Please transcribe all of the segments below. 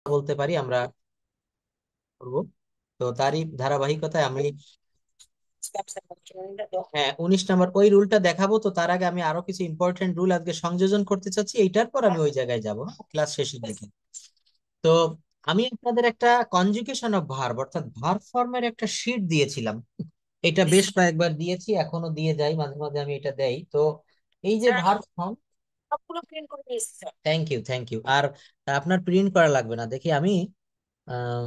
বলতে পারি আমরা করব। তো তারই ধারাবাহিকতায় আমি হ্যাঁ 19 নম্বর ওই রুলটা দেখাবো। তো তার আগে আমি আরো কিছু ইম্পর্টেন্ট রুল আজকে সংযোজন করতে চাচ্ছি, এইটার পর আমি ওই জায়গায় যাব ক্লাস শেষের দিকে। তো আমি আপনাদের একটা কনজুগেশন অফ ভার্ব অর্থাৎ ভার্ব ফর্মের একটা শীট দিয়েছিলাম। এটা বেশ কয়েকবার দিয়েছি, এখনো দিয়ে যাই, মাঝে মাঝে আমি এটা দেই। তো এই যে ভার্ব ফর্ম সবগুলো প্রিন্ট করে দিয়েছি sir. Thank you thank you. আর আপনার প্রিন্ট করা লাগবে না, দেখি আমি আহ,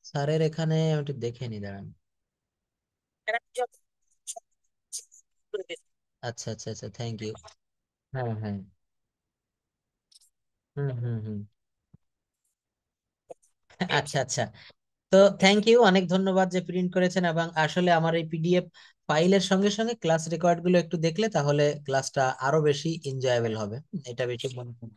স্যারের এখানে আমি একটু দেখে নি, দাঁড়ান। আচ্ছা আচ্ছা আচ্ছা, থ্যাংক ইউ। হ্যাঁ হ্যাঁ। হুম হুম হুম। আচ্ছা আচ্ছা। তো থ্যাংক ইউ, অনেক ধন্যবাদ যে প্রিন্ট করেছেন। এবং আসলে আমার এই পিডিএফ ফাইলের সঙ্গে সঙ্গে ক্লাস রেকর্ড গুলো একটু দেখলে তাহলে ক্লাসটা আরো বেশি এনজয়েবল হবে, এটা বেশি মনে করি।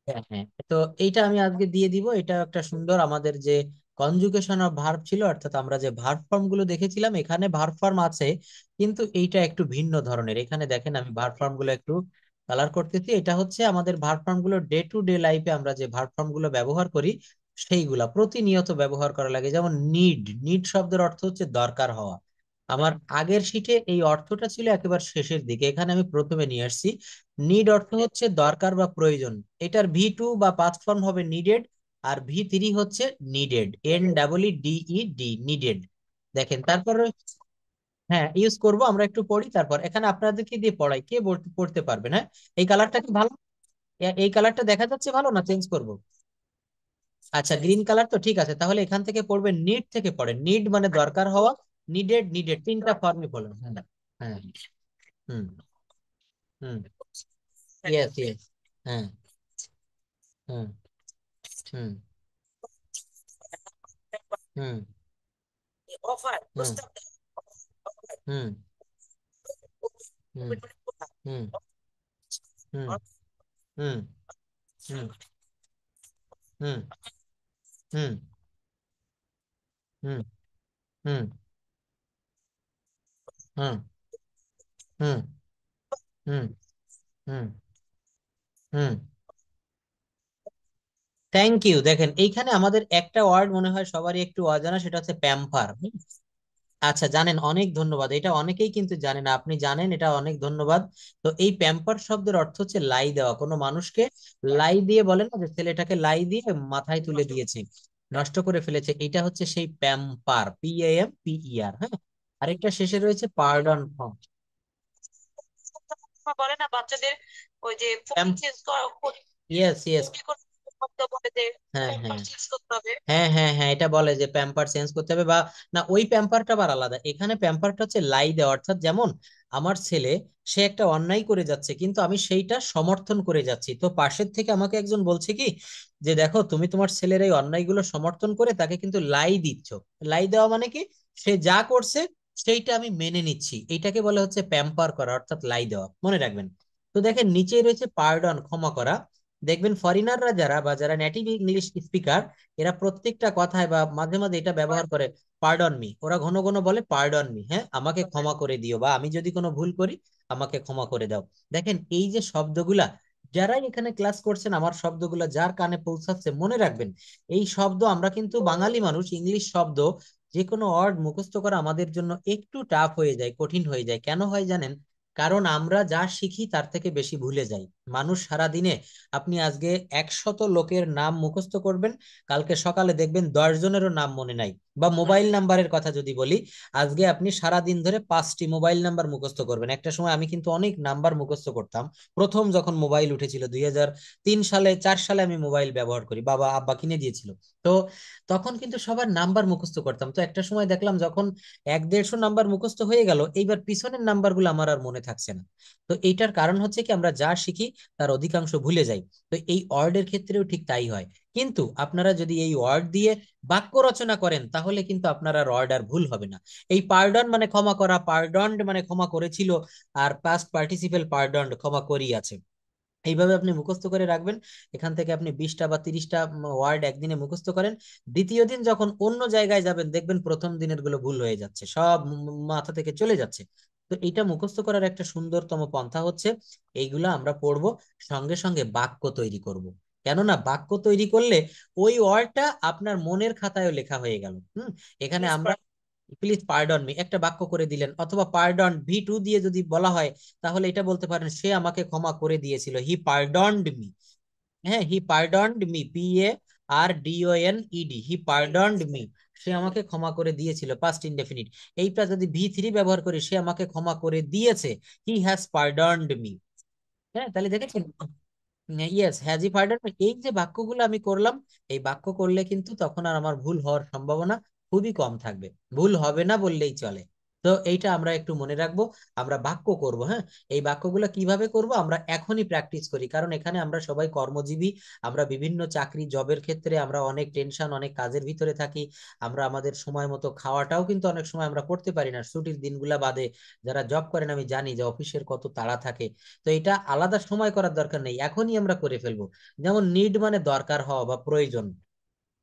হ্যাঁ হ্যাঁ। তো এইটা আমি আজকে দিয়ে দিব। এটা একটা সুন্দর আমাদের যে কনজুগেশন অফ ভার্ব ছিল, অর্থাৎ আমরা যে ভার্ব ফর্ম গুলো দেখেছিলাম এখানে ভার্ব ফর্ম আছে, কিন্তু এইটা একটু ভিন্ন ধরনের। এখানে দেখেন আমি ভার্ব ফর্ম গুলো একটু কালার করতেছি। এটা হচ্ছে আমাদের ভার্ব ফর্ম গুলো ডে টু ডে লাইফে আমরা যে ভার্ব ফর্ম গুলো ব্যবহার করি সেইগুলা প্রতিনিয়ত ব্যবহার করা লাগে। যেমন নিড, নিড শব্দের অর্থ হচ্ছে দরকার হওয়া। আমার আগের শিটে এই অর্থটা ছিল একেবারে শেষের দিকে, এখানে আমি প্রথমে নিয়ে আসছি। নিড অর্থ হচ্ছে দরকার বা প্রয়োজন। এটার ভি 2 বা পাস্ট ফর্ম হবে নিডেড, আর ভি 3 হচ্ছে নিডেড, NEEDED, নিডেড। দেখেন তারপরে হ্যাঁ ইউজ করব। আমরা একটু পড়ি, তারপর এখানে আপনাদেরকে দিয়ে পড়াই, কে পড়তে পারবেন? হ্যাঁ, এই কালারটা কি ভালো? এই কালারটা দেখা যাচ্ছে ভালো না চেঞ্জ করব? আচ্ছা গ্রিন কালার তো ঠিক আছে, তাহলে এখান থেকে পড়বেন, নিড থেকে পড়েন। নিড মানে দরকার হওয়া, নিডেড নিডেড তিনটা ফর্মে পড়েন। হ্যাঁ হ্যাঁ। হুম হুম। Yes yes. হ্যাঁ। হুম হুম হুম হুম হুম হুম হুম হুম হুম হুম হুম হুম হুম হুম হুম হুম হুম হুম হুম। Thank you. দেখেন এইখানে আমাদের একটা ওয়ার্ড মনে হয় সবারই একটু অজানা, সেটা হচ্ছে প্যাম্পার। আচ্ছা জানেন, অনেক ধন্যবাদ। এটা অনেকেই কিন্তু জানে না, আপনি জানেন, এটা অনেক ধন্যবাদ। তো এই প্যাম্পার শব্দের অর্থ হচ্ছে লাই দেওয়া, কোনো মানুষকে লাই দিয়ে, বলে না যে ছেলেটাকে লাই দিয়ে মাথায় তুলে দিয়েছে, নষ্ট করে ফেলেছে, এটা হচ্ছে সেই প্যাম্পার, PAMPER। হ্যাঁ। আরেকটা শেষে রয়েছে পার্ডন ফর্ম। বলে না বাচ্চাদের ওই যে ইয়েস ইয়েস। হ্যাঁ হ্যাঁ হ্যাঁ হ্যাঁ হ্যাঁ, এটা বলে যে প্যাম্পার চেঞ্জ করতে হবে বা না, ওই প্যাম্পারটা আবার আলাদা। এখানে প্যাম্পারটা হচ্ছে লাই দেওয়া, অর্থাৎ যেমন আমার ছেলে, সে একটা অন্যায় করে যাচ্ছে কিন্তু আমি সেইটা সমর্থন করে যাচ্ছি, তো পাশের থেকে আমাকে একজন বলছে কি যে দেখো তুমি তোমার ছেলের এই অন্যায়গুলো সমর্থন করে তাকে কিন্তু লাই দিচ্ছ। লাই দেওয়া মানে কি, সে যা করছে সেইটা আমি মেনে নিচ্ছি, এইটাকে বলে হচ্ছে প্যাম্পার করা, অর্থাৎ লাই দেওয়া, মনে রাখবেন। তো দেখেন নিচেই রয়েছে পার্ডন, ক্ষমা করা। দেখবেন ফরেনাররা যারা বা যারা নেটিভ ইংলিশ স্পিকার, এরা প্রত্যেকটা কথায় বা মাঝে মাঝে এটা ব্যবহার করে, পার্ডন মি। ওরা ঘন ঘন বলে পার্ডন মি, হ্যাঁ আমাকে ক্ষমা করে দিও, বা আমি যদি কোনো ভুল করি আমাকে ক্ষমা করে দাও। দেখেন এই যে শব্দগুলা, যারাই এখানে ক্লাস করছেন আমার শব্দগুলা যার কানে পৌঁছাচ্ছে মনে রাখবেন, এই শব্দ আমরা কিন্তু বাঙালি মানুষ, ইংলিশ শব্দ যে কোনো ওয়ার্ড মুখস্থ করা আমাদের জন্য একটু টাফ হয়ে যায়, কঠিন হয়ে যায়। কেন হয় জানেন? কারণ আমরা যা শিখি তার থেকে বেশি ভুলে যাই। মানুষ সারা দিনে, আপনি আজকে 100 লোকের নাম মুখস্থ করবেন, কালকে সকালে দেখবেন 10 জনেরও নাম মনে নাই। বা মোবাইল নাম্বারের কথা যদি বলি, আজকে আপনি সারা দিন ধরে 5টি মোবাইল নাম্বার মুখস্থ করবেন। একটা সময় আমি কিন্তু অনেক নাম্বার মুখস্থ করতাম, প্রথম যখন মোবাইল উঠেছিল 2003 সালে 4 সালে আমি মোবাইল ব্যবহার করি, বাবা আব্বা কিনে দিয়েছিল। তো তখন কিন্তু সবার নাম্বার মুখস্থ করতাম। তো একটা সময় দেখলাম যখন 100-150 নাম্বার মুখস্থ হয়ে গেল, এইবার পিছনের নাম্বারগুলো আমার আর মনে থাকছে না। তো এইটার কারণ হচ্ছে কি, আমরা যা শিখি তার অধিকাংশ ভুলে যাই। তো এই ওয়ার্ডের ক্ষেত্রেও ঠিক তাই হয়। কিন্তু আপনারা যদি এই ওয়ার্ড দিয়ে বাক্য রচনা করেন তাহলে কিন্তু আপনার আর ওয়ার্ড আর ভুল হবে না। এই পার্ডন মানে ক্ষমা করা, পার্ডনড মানে ক্ষমা করেছিল, আর পাস্ট পার্টিসিপেল পার্ডনড ক্ষমা করিয়াছে। এইভাবে আপনি মুখস্থ করে রাখবেন। এখান থেকে আপনি 20টা বা 30টা ওয়ার্ড একদিনে মুখস্থ করেন। দ্বিতীয় দিন যখন অন্য জায়গায় যাবেন দেখবেন প্রথম দিনের গুলো ভুল হয়ে যাচ্ছে, সব মাথা থেকে চলে যাচ্ছে। তো এটা মুখস্থ করার একটা সুন্দরতম পন্থা হচ্ছে এইগুলা আমরা পড়বো, সঙ্গে সঙ্গে বাক্য তৈরি করব। কেননা বাক্য তৈরি করলে ওই ওয়ার্ডটা আপনার মনের খাতায় লেখা হয়ে গেল। এখানে আমরা প্লিজ পার্ডন মি একটা বাক্য করে দিলেন, অথবা পার্ডন V2 দিয়ে যদি বলা হয় তাহলে এটা বলতে পারেন সে আমাকে ক্ষমা করে দিয়েছিল, হি পার্ডনড মি। হ্যাঁ, হি পার্ডনড মি, PARDONED, হি পার্ডনড মি, সে আমাকে ক্ষমা করে দিয়েছিল, পাস্ট ইনডেফিনিট। এইটা যদি V3 ব্যবহার করি, সে আমাকে ক্ষমা করে দিয়েছে, হি হ্যাজ পার্ডনড মি। হ্যাঁ, তাহলে দেখেছেন, ইয়েস হ্যাজ ই পার্ডন। এই যে বাক্যগুলো আমি করলাম, এই বাক্য করলে কিন্তু তখন আর আমার ভুল হওয়ার সম্ভাবনা খুবই কম থাকবে, ভুল হবে না বললেই চলে। তো এইটা আমরা একটু মনে রাখবো। আমরা বাক্য করব, হ্যাঁ, এই বাক্যগুলো কিভাবে করব আমরা এখনই প্র্যাকটিস করি, কারণ এখানে আমরা সবাই কর্মজীবী। আমরা বিভিন্ন চাকরি জবের ক্ষেত্রে আমরা অনেক টেনশন, অনেক কাজের ভিতরে থাকি। আমরা আমাদের সময় মতো খাওয়াটাও কিন্তু অনেক সময় আমরা করতে পারি না, ছুটির দিনগুলা বাদে। যারা জব করেন আমি জানি যে অফিসের কত তাড়া থাকে। তো এটা আলাদা সময় করার দরকার নেই, এখনই আমরা করে ফেলবো। যেমন নিড মানে দরকার হওয়া বা প্রয়োজন,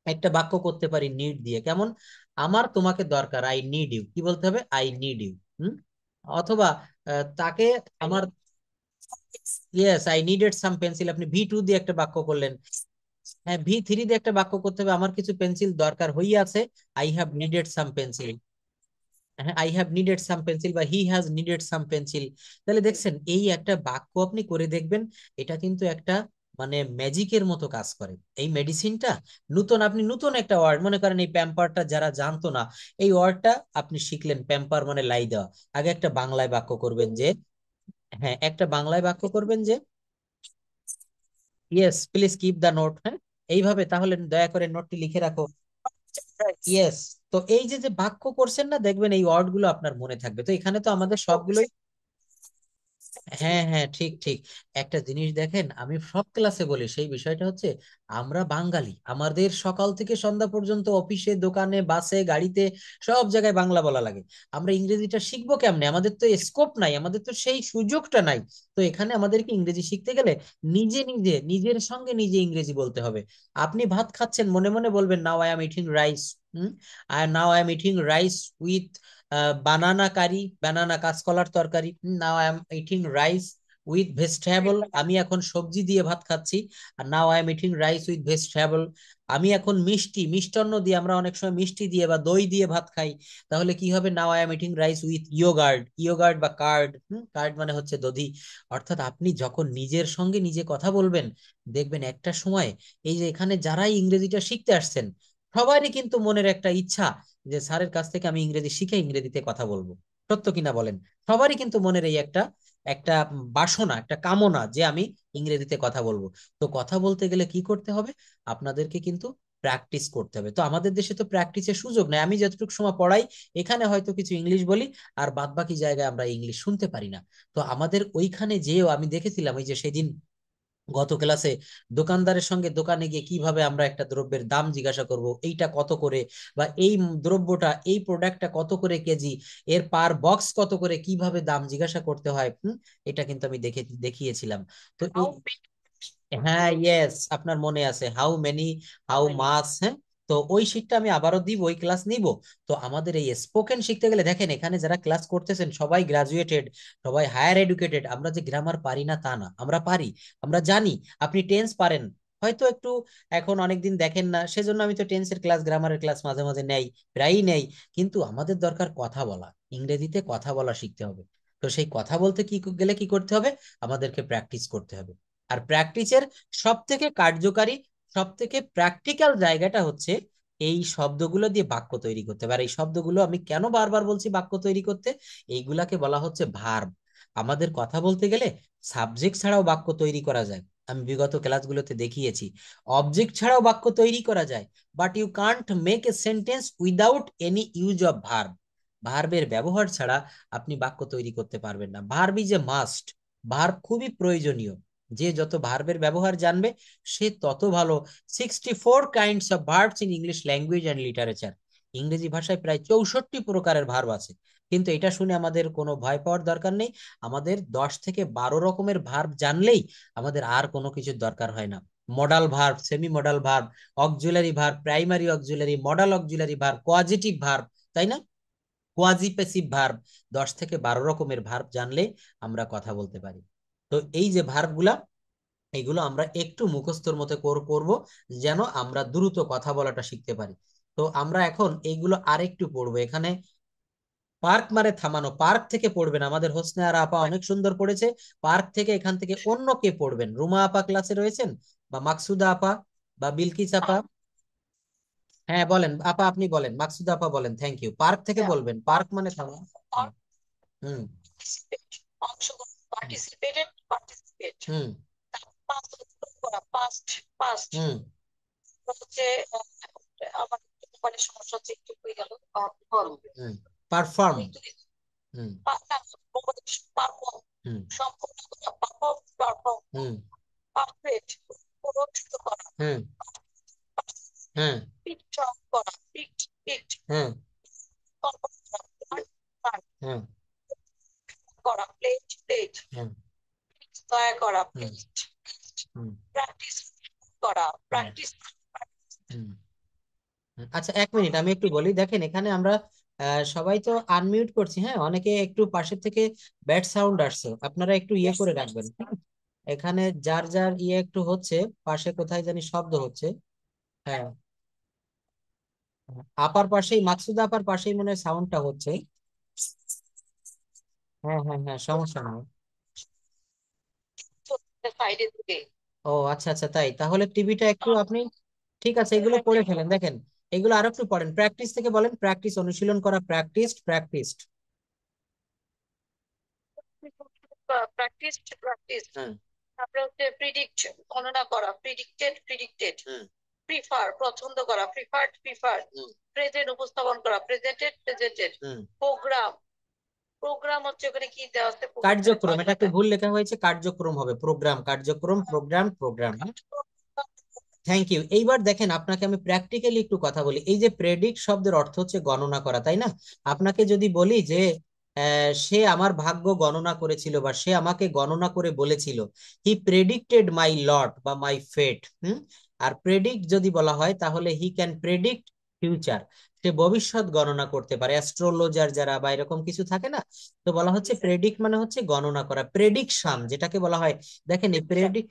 একটা বাক্য করতে পারি নিড দিয়ে, কেমন? আমার তোমাকে দরকার, আই নিড ইউ, কি বলতে হবে? I need you. অথবা তাকে আমার, yes I needed some pencil, আপনি V2 দিয়ে একটা বাক্য করলেন। হ্যাঁ, V3 দিয়ে একটা বাক্য করতে হবে, আমার কিছু পেন্সিল দরকার হইয়াছে, I have needed some pencil. হ্যাঁ, I have needed some pencil বা he has needed some pencil. তাহলে দেখছেন এই একটা বাক্য আপনি করে দেখবেন, এটা কিন্তু একটা মানে ম্যাজিকের মতো কাজ করে। এই মেডিসিনটা নতুন, আপনি নতুন একটা ওয়ার্ড মনে করেন, এই প্যাম্পারটা যারা জানতো না, এই ওয়ার্ডটা আপনি শিখলেন, প্যাম্পার মানে লাই দেওয়া। আগে একটা বাংলায় বাক্য করবেন যে, হ্যাঁ একটা বাংলায় বাক্য করবেন যে, yes please keep the note, হ্যাঁ এইভাবে, তাহলে দয়া করে নোটটি লিখে রাখো। ইয়েস। তো এই যে যে বাক্য করছেন না, দেখবেন এই ওয়ার্ড গুলো আপনার মনে থাকবে। তো এখানে তো আমাদের সবগুলোই, হ্যাঁ হ্যাঁ ঠিক ঠিক। একটা জিনিস দেখেন, আমি সব ক্লাসে বলি, সেই বিষয়টা হচ্ছে আমরা বাঙালি, আমাদের সকাল থেকে সন্ধ্যা পর্যন্ত অফিসে, দোকানে, বাসে, গাড়িতে, সব জায়গায় বাংলা বলা লাগে। আমরা ইংরেজিটা শিখবো কেমনে? আমাদের তো স্কোপ নাই, আমাদের তো সেই সুযোগটা নাই। তো এখানে আমাদেরকে ইংরেজি শিখতে গেলে নিজে নিজে নিজের সঙ্গে নিজে ইংরেজি বলতে হবে। আপনি ভাত খাচ্ছেন, মনে মনে বলবেন now I am eating rice, now I am eating rice with banana curry, banana কাঁচকলার তরকারি। Now I am eating rice with vegetable, আমি এখন সবজি দিয়ে ভাত খাচ্ছি। আর now I am eating rice with vegetable, আমি এখন মিষ্টি, মিষ্টান্ন দিয়ে, আমরা অনেক সময় মিষ্টি দিয়ে বা দই দিয়ে ভাত খাই। তাহলে কি হবে? নাও I am eating rice with yogurt, yogurt বা কার্ড, কার্ড মানে হচ্ছে দধি। অর্থাৎ আপনি যখন নিজের সঙ্গে নিজে কথা বলবেন, দেখবেন একটা সময়, এই যে এখানে যারাই ইংরেজিটা শিখতে আসছেন, সবারই কিন্তু মনের একটা ইচ্ছা যে স্যারের কাছ থেকে আমি ইংরেজি শিখে ইংরেজিতে কথা বলবো। সত্য কিনা বলেন? সবারই কিন্তু মনের এই একটা একটা বাসনা, একটা কামনা যে আমি ইংরেজিতে কথা বলবো। তো কথা বলতে গেলে কি করতে হবে? আপনাদেরকে কিন্তু প্র্যাকটিস করতে হবে। তো আমাদের দেশে তো প্র্যাকটিসের সুযোগ নেই, আমি যতটুকু সময় পড়াই এখানে হয়তো কিছু ইংলিশ বলি, আর বাদ বাকি জায়গায় আমরা ইংলিশ শুনতে পারি না। তো আমাদের ওইখানে যেও আমি দেখেছিলাম, ওই যে সেদিন গত ক্লাসে, দোকানদারের সঙ্গে দোকানে গিয়ে কিভাবে আমরা একটা দ্রব্যের দাম জিজ্ঞাসা করব, এইটা কত করে, বা এই দ্রব্যটা, এই প্রোডাক্টটা কত করে কেজি, এর পার বক্স কত করে, কিভাবে দাম জিজ্ঞাসা করতে হয়। এটা কিন্তু আমি দেখিয়েছিলাম। তো হ্যাঁ ইয়েস, আপনার মনে আছে হাউ মেনি, হাউ মাস, হ্যাঁ। তো ওই শিটটা আমি আবারও দিব, ওই ক্লাস নিব। তো আমাদের এই স্পোকেন শিখতে গেলে দেখেন, এখানে যারা ক্লাস করতেছেন সবাই গ্রাজুয়েটেড, সবাই হায়ার এডুকেটেড। আমরা যে গ্রামার পারি না তা না, আমরা পারি, আমরা জানি। আপনি টেন্স পারেন হয়তো একটু, এখন অনেকদিন দেখেন না, সেজন্য আমি তো টেন্সের ক্লাস, গ্রামারের ক্লাস মাঝে মাঝে নেই, প্রায়ই নেই। কিন্তু আমাদের দরকার কথা বলা, ইংরেজিতে কথা বলা শিখতে হবে। তো সেই কথা বলতে কি গেলে কি করতে হবে? আমাদেরকে প্র্যাকটিস করতে হবে। আর প্র্যাকটিসের সব থেকে কার্যকারী, সব থেকে প্র্যাকটিক্যাল জায়গাটা হচ্ছে এই শব্দগুলো দিয়ে বাক্য তৈরি করতে হবে। আর এই শব্দগুলো আমি কেন বারবার বলছি বাক্য তৈরি করতে, এইগুলাকে বলা হচ্ছে ভার্ব। আমাদের কথা বলতে গেলে সাবজেক্ট ছাড়াও বাক্য তৈরি করা যায়, আমি বিগত ক্লাসগুলোতে দেখিয়েছি। অবজেক্ট ছাড়াও বাক্য তৈরি করা যায়, but you can't make a sentence without any use of verb. ভার্বের ব্যবহার ছাড়া আপনি বাক্য তৈরি করতে পারবেন না। Verb is a must, verb খুবই প্রয়োজনীয়। যে যত ভার্বের ব্যবহার জানবে সে তত ভালো। 64 kinds of verbs in English language and literature. ইংরেজি ভাষায় প্রায় 64 প্রকারের ভার্ব আছে। কিন্তু এটা শুনে আমাদের কোনো ভয় পাওয়ার দরকার নেই। আমাদের 10 থেকে 12 রকমের ভার্ব জানলেই আমাদের আর কোনো কিছুর দরকার হয় না। Modal verb, semi modal verb, auxiliary verb, primary auxiliary, modal auxiliary verb, কোয়াজিটিভ verb, তাই না? কোয়াজিপেসিভ ভার্ব, 10 থেকে 12 রকমের ভার্ব জানলে আমরা কথা বলতে পারি। তো এই যে ভার্ব গুলা, এগুলো আমরা একটু মুখস্থর মতো করব, যেন আমরা দ্রুত কথা বলাটা শিখতে পারি। তো আমরা এখন এইগুলো আরেকটু পড়বো। এখানে পার্ক মানে থামানো, পার্ক থেকে পড়বেন। আমাদের হোসনে আর আপা অনেক সুন্দর পড়েছে। পার্ক থেকে এখান থেকে অন্য কে পড়বেন? রুমা আপা ক্লাসে রয়েছেন, বা মাকসুদা আপা, বা বিলকিস আপা? হ্যাঁ বলেন আপা, আপনি বলেন, মাকসুদা আপা বলেন। Thank you. পার্ক থেকে বলবেন, পার্ক মানে থামানো। হুম হুম হুম হুম পারফর্ম। হুম হুম হুম হুম হ্যাঁ হ্যাঁ হ্যাঁ হ্যাঁ হুম হুম হুম আচ্ছা, এক মিনিট আমি একটু বলি। দেখেন এখানে আমরা সবাই তো আনমিউট করছি, হ্যাঁ, অনেকে একটু পাশের থেকে ব্যাড সাউন্ড আসছে, আপনারা একটু ইয়ে করে রাখবেন, হ্যাঁ? এখানে যার যার ইয়ে একটু হচ্ছে, পাশে কোথায় জানি শব্দ হচ্ছে। হ্যাঁ, আপার পাশেই, মাকসুদা আপার পাশেই মনে হয় সাউন্ডটা হচ্ছে। হ্যাঁ হ্যাঁ হ্যাঁ, সমস্যা নেই। ও আচ্ছা আচ্ছা, তাই তাহলে টিভিটা একটু আপনি, ঠিক আছে, এগুলো পড়ে ফেলেন। দেখেন এগুলো আরো একটু পড়েন, প্র্যাকটিস থেকে বলেন, প্র্যাকটিস, অনুশীলন করা, প্র্যাকটিস প্র্যাকটিস। হ্যাঁ হুম হুম হুম কার্যক্রম, এটা একটু ভুল লেখা হয়েছে, কার্যক্রম হবে, প্রোগ্রাম, কার্যক্রম, প্রোগ্রাম, প্রোগ্রাম। Thank you. এইবার দেখেন আপনাকে আমি প্র্যাকটিক্যালি একটু কথা বলি। এই যে প্রেডিক্ট শব্দের অর্থ হচ্ছে গণনা করা, তাই না? আপনাকে যদি বলি যে সে আমার ভাগ্য গণনা করেছিল, বা সে আমাকে গণনা করে বলেছিল, হি প্রেডিক্টেড মাই লট বা মাই ফেট। আর প্রেডিক্ট যদি বলা হয় তাহলে হি ক্যান প্রেডিক্ট ফিউচার, সে ভবিষ্যৎ গণনা করতে পারে, অ্যাস্ট্রোলজার যারা বা এরকম কিছু থাকে না। তো বলা হচ্ছে প্রেডিক্ট মানে হচ্ছে গণনা করা, প্রেডিকশন যেটাকে বলা হয়। দেখেন এই প্রেডিক্ট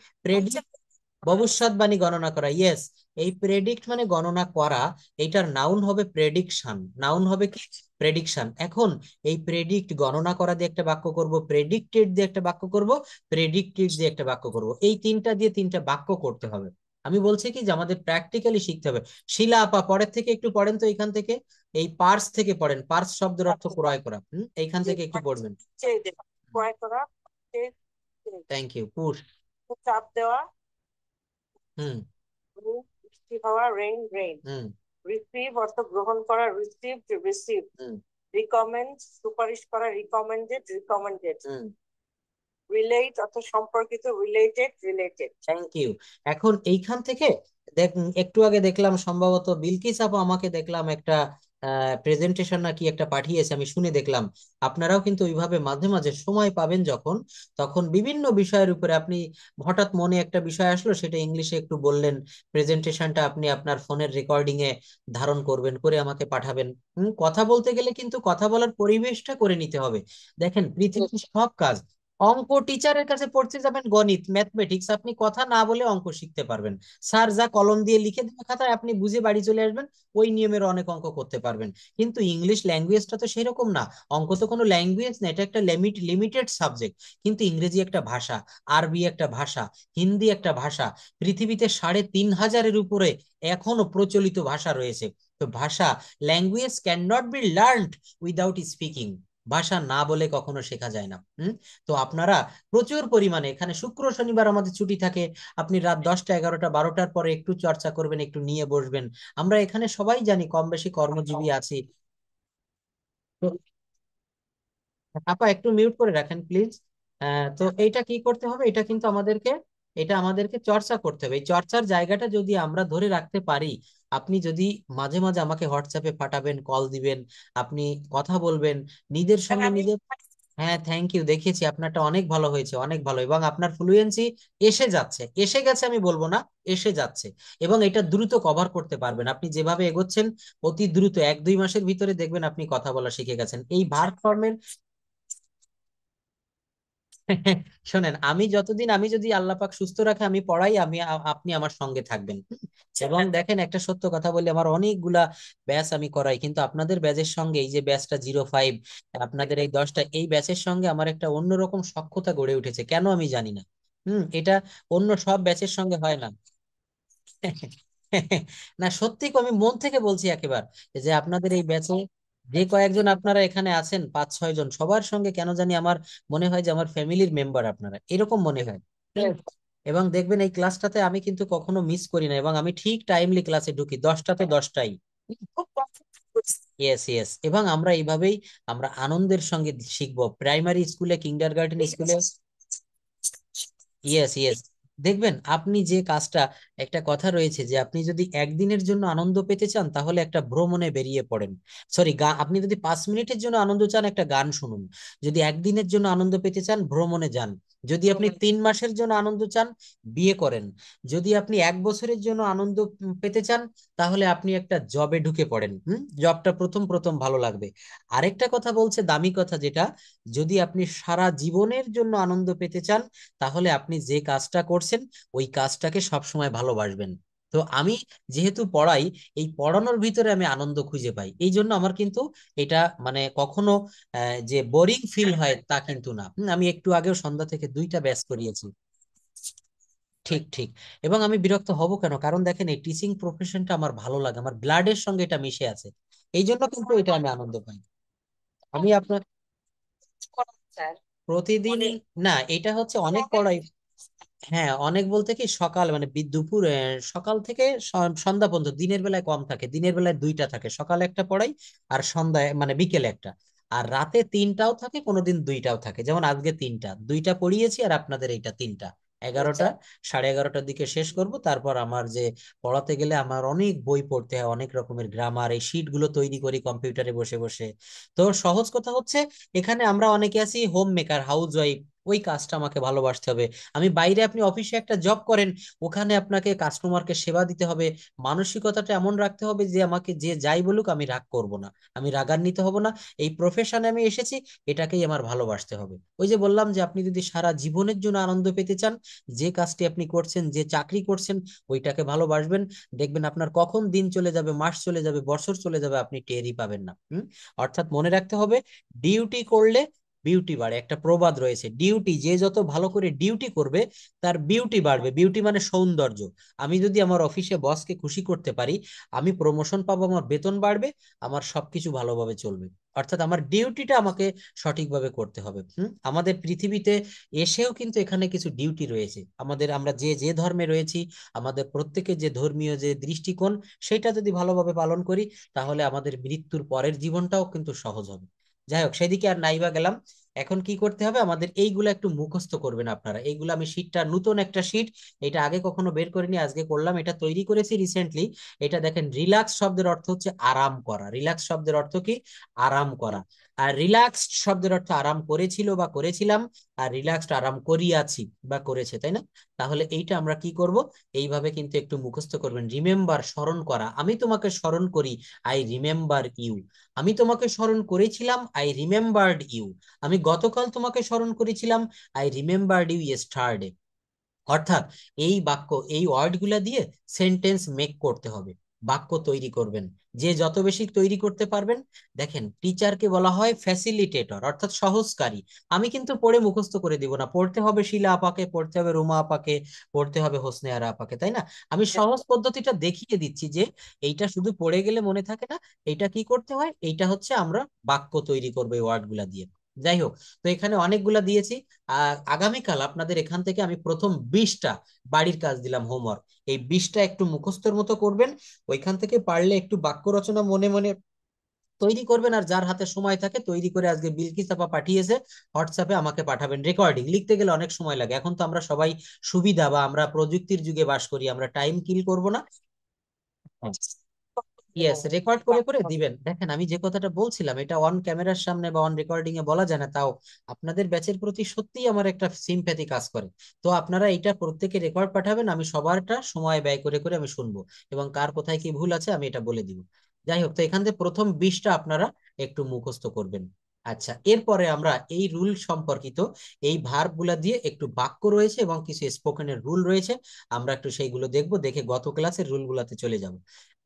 ভবিষ্যৎবাণী গণনা করা, ইয়েস। এই প্রেডিক্ট মানে গণনা করা, এইটার নাউন হবে প্রেডিকশন, নাউন হবে কি? প্রেডিকশন। এখন এই প্রেডিক্ট গণনা করা দিয়ে একটা বাক্য করব, প্রেডিক্টেড দিয়ে একটা বাক্য করব, প্রেডিক্টেড দিয়ে একটা বাক্য করব, এই তিনটা দিয়ে তিনটা বাক্য করতে হবে। আমি বলছি কি যে আমাদের প্র্যাকটিক্যালি শিখতে হবে। শিলা আপা পরের থেকে একটু পড়েন তো, এইখান থেকে, এই পার্স থেকে পড়েন, পার্স শব্দের অর্থ ক্রয় করা। এইখান থেকে একটু পড়বেন। Thank you. পুশ। হুম হুম হুম হুম থ্যাংক ইউ। এখন এইখান থেকে দেখ, একটু আগে দেখলাম সম্ভবত বিলকিস আপু আমাকে দেখলাম একটা প্রেজেন্টেশন না কি একটা পাঠিয়েছে, আমি শুনে দেখলাম। আপনারাও কিন্তু ওইভাবে মাঝে মাঝে সময় পাবেন যখন, তখন বিভিন্ন বিষয়ের উপরে আপনি, হঠাৎ মনে একটা বিষয় আসলো, সেটা ইংলিশে একটু বললেন, প্রেজেন্টেশনটা আপনি আপনার ফোনের রেকর্ডিং এ ধারণ করবেন, করে আমাকে পাঠাবেন। কথা বলতে গেলে কিন্তু কথা বলার পরিবেশটা করে নিতে হবে। দেখেন পৃথিবীর সব কাজ, অঙ্ক টিচারের কাছে পড়তে যাবেন, গণিত, ম্যাথমেটিক্স, আপনি কথা না বলে অঙ্ক শিখতে পারবেন। স্যার যা কলম দিয়ে লিখে দেবে খাতায়, আপনি বুঝে বাড়ি চলে আসবেন, ওই নিয়মের অনেক অঙ্ক করতে পারবেন। কিন্তু ইংলিশ ল্যাঙ্গুয়েজটা তো সেরকম না। অঙ্ক তো কোনো ল্যাঙ্গুয়েজ না, এটা একটা লিমিটেড সাবজেক্ট। কিন্তু ইংরেজি একটা ভাষা, আরবি একটা ভাষা, হিন্দি একটা ভাষা, পৃথিবীতে 3,500-এর উপরে এখনো প্রচলিত ভাষা রয়েছে। তো ভাষা, language can not be learned without speaking. ভাষা না বলে কখনো শেখা যায় না। তো আপনারা প্রচুর পরিমাণে, এখানে শুক্র শনিবার আমাদের ছুটি থাকে, আপনি রাত 10টা 11টা 12টার পরে একটু চর্চা করবেন, একটু নিয়ে বসবেন। আমরা এখানে সবাই জানি কম বেশি কর্মজীবী আছি। তো আপা একটু মিউট করে রাখেন প্লিজ। তো এইটা কি করতে হবে, এটা কিন্তু আমাদেরকে, এটা আমাদেরকে চর্চা করতে হবে। এই চর্চার জায়গাটা যদি আমরা ধরে রাখতে পারি, আপনি যদি মাঝে মাঝে আমাকে হোয়াটসঅ্যাপে পাঠাবেন, কল দিবেন, আপনি কথা বলবেন নিজের সঙ্গে নিজে। হ্যাঁ থ্যাংক ইউ, দেখেছি আপনারটা অনেক ভালো হয়েছে, অনেক ভালো, এবং আপনার ফ্লুয়েন্সি এসে যাচ্ছে, এসে গেছে আমি বলবো না, এসে যাচ্ছে। এবং এটা দ্রুত কভার করতে পারবেন আপনি যেভাবে এগোচ্ছেন, অতি দ্রুত 1-2 মাসের ভিতরে দেখবেন আপনি কথা বলা শিখে গেছেন। এই ভার্ব ফর্মের, শোনেন, আমি যদি আল্লাহ পাক সুস্থ রাখে আমি পড়াই, আপনি আমার সঙ্গে থাকবেন। এবং দেখেন, একটা সত্য কথা বলি, আমার অনেকগুলা ব্যাচ আমি করাই, কিন্তু আপনাদের ব্যাচের সঙ্গে, এই যে ব্যাচটা 05, আপনাদের এই 10টা, এই ব্যাচের সঙ্গে আমার একটা অন্যরকম সখ্যতা গড়ে উঠেছে, কেন আমি জানি না। এটা অন্য সব ব্যাচের সঙ্গে হয় না। না, সত্যি আমি মন থেকে বলছি একেবারে, যে আপনাদের এই ব্যাচে যে কয়েকজন আপনারা এখানে আছেন, 5-6 জন, সবার সঙ্গে কেন জানি আমার মনে হয় যে আমার ফ্যামিলির মেম্বার আপনারা, এরকম মনে হয়। এবং দেখবেন এই ক্লাসটাতে আমি কিন্তু কখনো মিস করি না, এবং আমি ঠিক টাইমলি ক্লাসে ঢুকি, 10টা তো 10টাই। Yes, yes. এবং আমরা এইভাবেই আমরা আনন্দের সঙ্গে শিখবো, প্রাইমারি স্কুলে, কিন্ডার গার্ডেন স্কুলে। Yes, yes. দেখবেন আপনি যে কাজটা, একটা কথা রয়েছে যে আপনি যদি একদিনের জন্য আনন্দ পেতে চান তাহলে একটা ভ্রমণে বেরিয়ে পড়েন। সরি, আপনি যদি 5 মিনিটের জন্য আনন্দ চান একটা গান শুনুন। যদি একদিনের জন্য আনন্দ পেতে চান ভ্রমণে যান। যদি আপনি 3 মাসের জন্য আনন্দ চান বিয়ে করেন। যদি আপনি 1 বছরের জন্য আনন্দ পেতে চান তাহলে আপনি একটা জবে ঢুকে পড়েন। জবটা প্রথম প্রথম ভালো লাগবে। আরেকটা কথা বলছে, দামি কথা যেটা, যদি আপনি সারা জীবনের জন্য আনন্দ পেতে চান তাহলে আপনি যে কাজটা করছেন ওই কাজটাকে সবসময় ভালোবাসবেন। তো আমি যেহেতু পড়াই, এই পড়ানোর ভিতরে আমি আনন্দ খুঁজে পাই, এই জন্য আমার কিন্তু এটা মানে কখনো যে বোরিং ফিল হয় তা কিন্তু না। আমি একটু আগেও সন্ধ্যা থেকে 2টা ব্যাচ করিয়েছি। ঠিক, ঠিক। এবং আমি বিরক্ত হব কেন, কারণ দেখেন এই টিচিং প্রফেশনটা আমার ভালো লাগে, আমার ব্লাডের সঙ্গে এটা মিশে আছে, এই জন্য কিন্তু এটা আমি আনন্দ পাই। আমি আপনার প্রতিদিন, না এটা হচ্ছে অনেক পড়াই। হ্যাঁ, অনেক বলতে কি, সকাল মানে দুপুর, সকাল থেকে সন্ধ্যা পর্যন্ত, দিনের বেলায় কম থাকে, দিনের বেলায় 2টা থাকে, সকালে একটা পড়াই আর সন্ধ্যায় মানে বিকেলে একটা। আর রাতে 3টাও থাকে, কোনোদিন 2টাও থাকে, যেমন আজকে 3টা, 2টা পড়িয়েছি, আর আপনাদের এইটা 3টা। 11টা, 11:30টার দিকে শেষ করব। তারপর আমার যে পড়াতে গেলে আমার অনেক বই পড়তে হয়, অনেক রকমের গ্রামার, এই শিট গুলো তৈরি করি কম্পিউটারে বসে বসে। তো সহজ কথা হচ্ছে, এখানে আমরা অনেকে আছি হোম মেকার, হাউস ওয়াইফ, ওই কাজটা আমাকে ভালোবাসতে হবে। আমি বাইরে, আপনি অফিসে একটা জব করেন, ওখানে আপনাকে কাস্টমারকে সেবা দিতে হবে, মানসিকতাটা এমন রাখতে হবে যে আমাকে যে যাই বলুক আমি রাগ করব না, আমি রাগান্বিত হব না। এই প্রফেশনে আমি এসেছি, এটাকেই আমার ভালোবাসতে হবে। ওই যে বললাম যে আপনি যদি সারা জীবনের জন্য আনন্দ পেতে চান, যে কাজটি আপনি করছেন, যে চাকরি করছেন, ওইটাকে ভালোবাসবেন। দেখবেন আপনার কখন দিন চলে যাবে, মাস চলে যাবে, বছর চলে যাবে, আপনি টেরই পাবেন না। অর্থাৎ মনে রাখতে হবে, ডিউটি করলে বিউটি বাড়ে। একটা প্রবাদ রয়েছে, ডিউটি, যে যত ভালো করে ডিউটি করবে তার বিউটি বাড়বে। বিউটি মানে সৌন্দর্য। আমি যদি আমার অফিসে বসকে খুশি করতে পারি, আমি প্রমোশন পাবো, আমার বেতন বাড়বে, আমার সবকিছু ভালোভাবে চলবে। অর্থাৎ আমার ডিউটিটা আমাকে সঠিকভাবে করতে হবে। আমাদের পৃথিবীতে এসেও কিন্তু এখানে কিছু ডিউটি রয়েছে আমাদের, আমরা যে যে ধর্মে রয়েছি, আমাদের প্রত্যেকের যে ধর্মীয় যে দৃষ্টিকোণ, সেটা যদি ভালোভাবে পালন করি তাহলে আমাদের মৃত্যুর পরের জীবনটাও কিন্তু সহজ হবে। যাই হোক, সেদিকে আর নাইবা গেলাম। এখন কি করতে হবে, আমাদের এইগুলা একটু মুখস্থ করবেন আপনারা। এইগুলা আমি শীটটা, নতুন একটা শীট, এটা আগে কখনো বের করিনি, আজকে করলাম, এটা তৈরি করেছি রিসেন্টলি। এটা দেখেন, রিল্যাক্স শব্দের অর্থ হচ্ছে আরাম করা। রিল্যাক্স শব্দের অর্থ কি? আরাম করা। আর রিল্যাক্সড শব্দের অর্থ আরাম করেছিল বা করেছিলাম, আর রিল্যাক্সড আরাম করিয়াছি বা করেছে, তাই না? তাহলে এইটা আমরা কি করব, এইভাবে কিন্তু একটু মুখস্থ করবেন। রিমেম্বার, স্মরণ করা, আমি তোমাকে স্মরণ করি, আই রিমেম্বার ইউ। আমি তোমাকে স্মরণ করেছিলাম, আই রিমেম্বার্ড ইউ। আমি গতকাল তোমাকে স্মরণ করেছিলাম, আই রিমেম্বার্ড ইউ ইয়েস্টারডে। অর্থাৎ এই বাক্য, এই ওয়ার্ড গুলা দিয়ে সেন্টেন্স মেক করতে হবে, বাক্য তৈরি করবেন। যে যত বেশি তৈরি করতে পারবেন, দেখেন টিচারকে বলা হয় ফ্যাসিলিটেটর, অর্থাৎ সহজকারী। আমি কিন্তু পড়ে মুখস্থ করে দিব না, পড়তে হবে শিলা আপাকে, পড়তে হবে রুমা আপাকে, পড়তে হবে হোসনে আরা আপাকে, তাই না? আমি সহজ পদ্ধতিটা দেখিয়ে দিচ্ছি যে এইটা শুধু পড়ে গেলে মনে থাকে না, এইটা কি করতে হয়, এইটা হচ্ছে আমরা বাক্য তৈরি করবো এই ওয়ার্ড গুলা দিয়ে। যাই হোক, তো এখানে অনেকগুলা দিয়েছি। আগামীকাল আপনাদের এখান থেকে আমি প্রথম 20টা বাড়ির কাজ দিলাম, হোমওয়ার্ক। এই 20টা একটু মুখস্থের মতো করবেন, ওইখান থেকে পারলে একটু বাক্য রচনা মনে মনে তৈরি করবেন, আর যার হাতে সময় থাকে তৈরি করে, আজকে বিলকিস আপা পাঠিয়েছে হোয়াটসঅ্যাপে, আমাকে পাঠাবেন। রেকর্ডিং লিখতে গেলে অনেক সময় লাগে, এখন তো আমরা সবাই সুবিধা বা আমরা প্রযুক্তির যুগে বাস করি, আমরা টাইম কিল করব না। ইয়েস, রেকর্ড করে করে দিবেন। দেখেন আমি যে কথাটা বলছিলাম, এটা অন ক্যামেরার সামনে বা অন রেকর্ডিং এ বলা যায় না, তাও আপনাদের ব্যাচের প্রতি সত্যিই আমার একটা সিম্প্যাথি কাজ করে। তো আপনারা এটা প্রত্যেকে রেকর্ড পাঠাবেন, আমি সবারটা সময় ব্যয় করে করে আমি শুনবো, এবং কার কোথায় কি ভুল আছে আমি এটা বলে দিব। যাই হোক, তো এখান থেকে প্রথম 20টা আপনারা একটু মুখস্থ করবেন। আচ্ছা, এরপরে আমরা এই রুল সম্পর্কিত এই ভার্ব গুলা দিয়ে একটু বাক্য রয়েছে এবং কিছু স্পোকেনের রুল রয়েছে, আমরা একটু সেইগুলো দেখব, দেখে গত ক্লাসের রুল গুলাতে চলে যাব।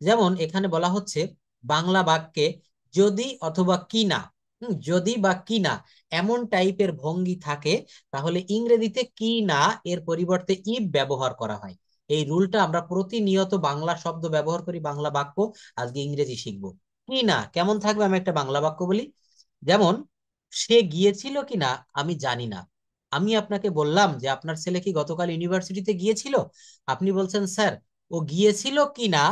যেমন এখানে বলা হচ্ছে বাংলা বাক্যে যদি অথবা কি না, যদি বা কি না এমন টাইপের ভঙ্গি থাকে, তাহলে ইংরেজিতে কি না এর পরিবর্তে ইফ ব্যবহার করা হয়। এই রুলটা আমরা প্রতিনিয়ত বাংলা শব্দ ব্যবহার করি, বাংলা বাক্য, আজকে ইংরেজি শিখবো। কি না কেমন থাকবে, আমি একটা বাংলা বাক্য বলি। যেমন সে গিয়েছিল কিনা আমি জানি না। আমি আপনাকে বললাম যে আপনার ছেলে কি গতকাল ইউনিভার্সিটিতে গিয়েছিল, আপনি বলছেন স্যার ও গিয়েছিল কিনা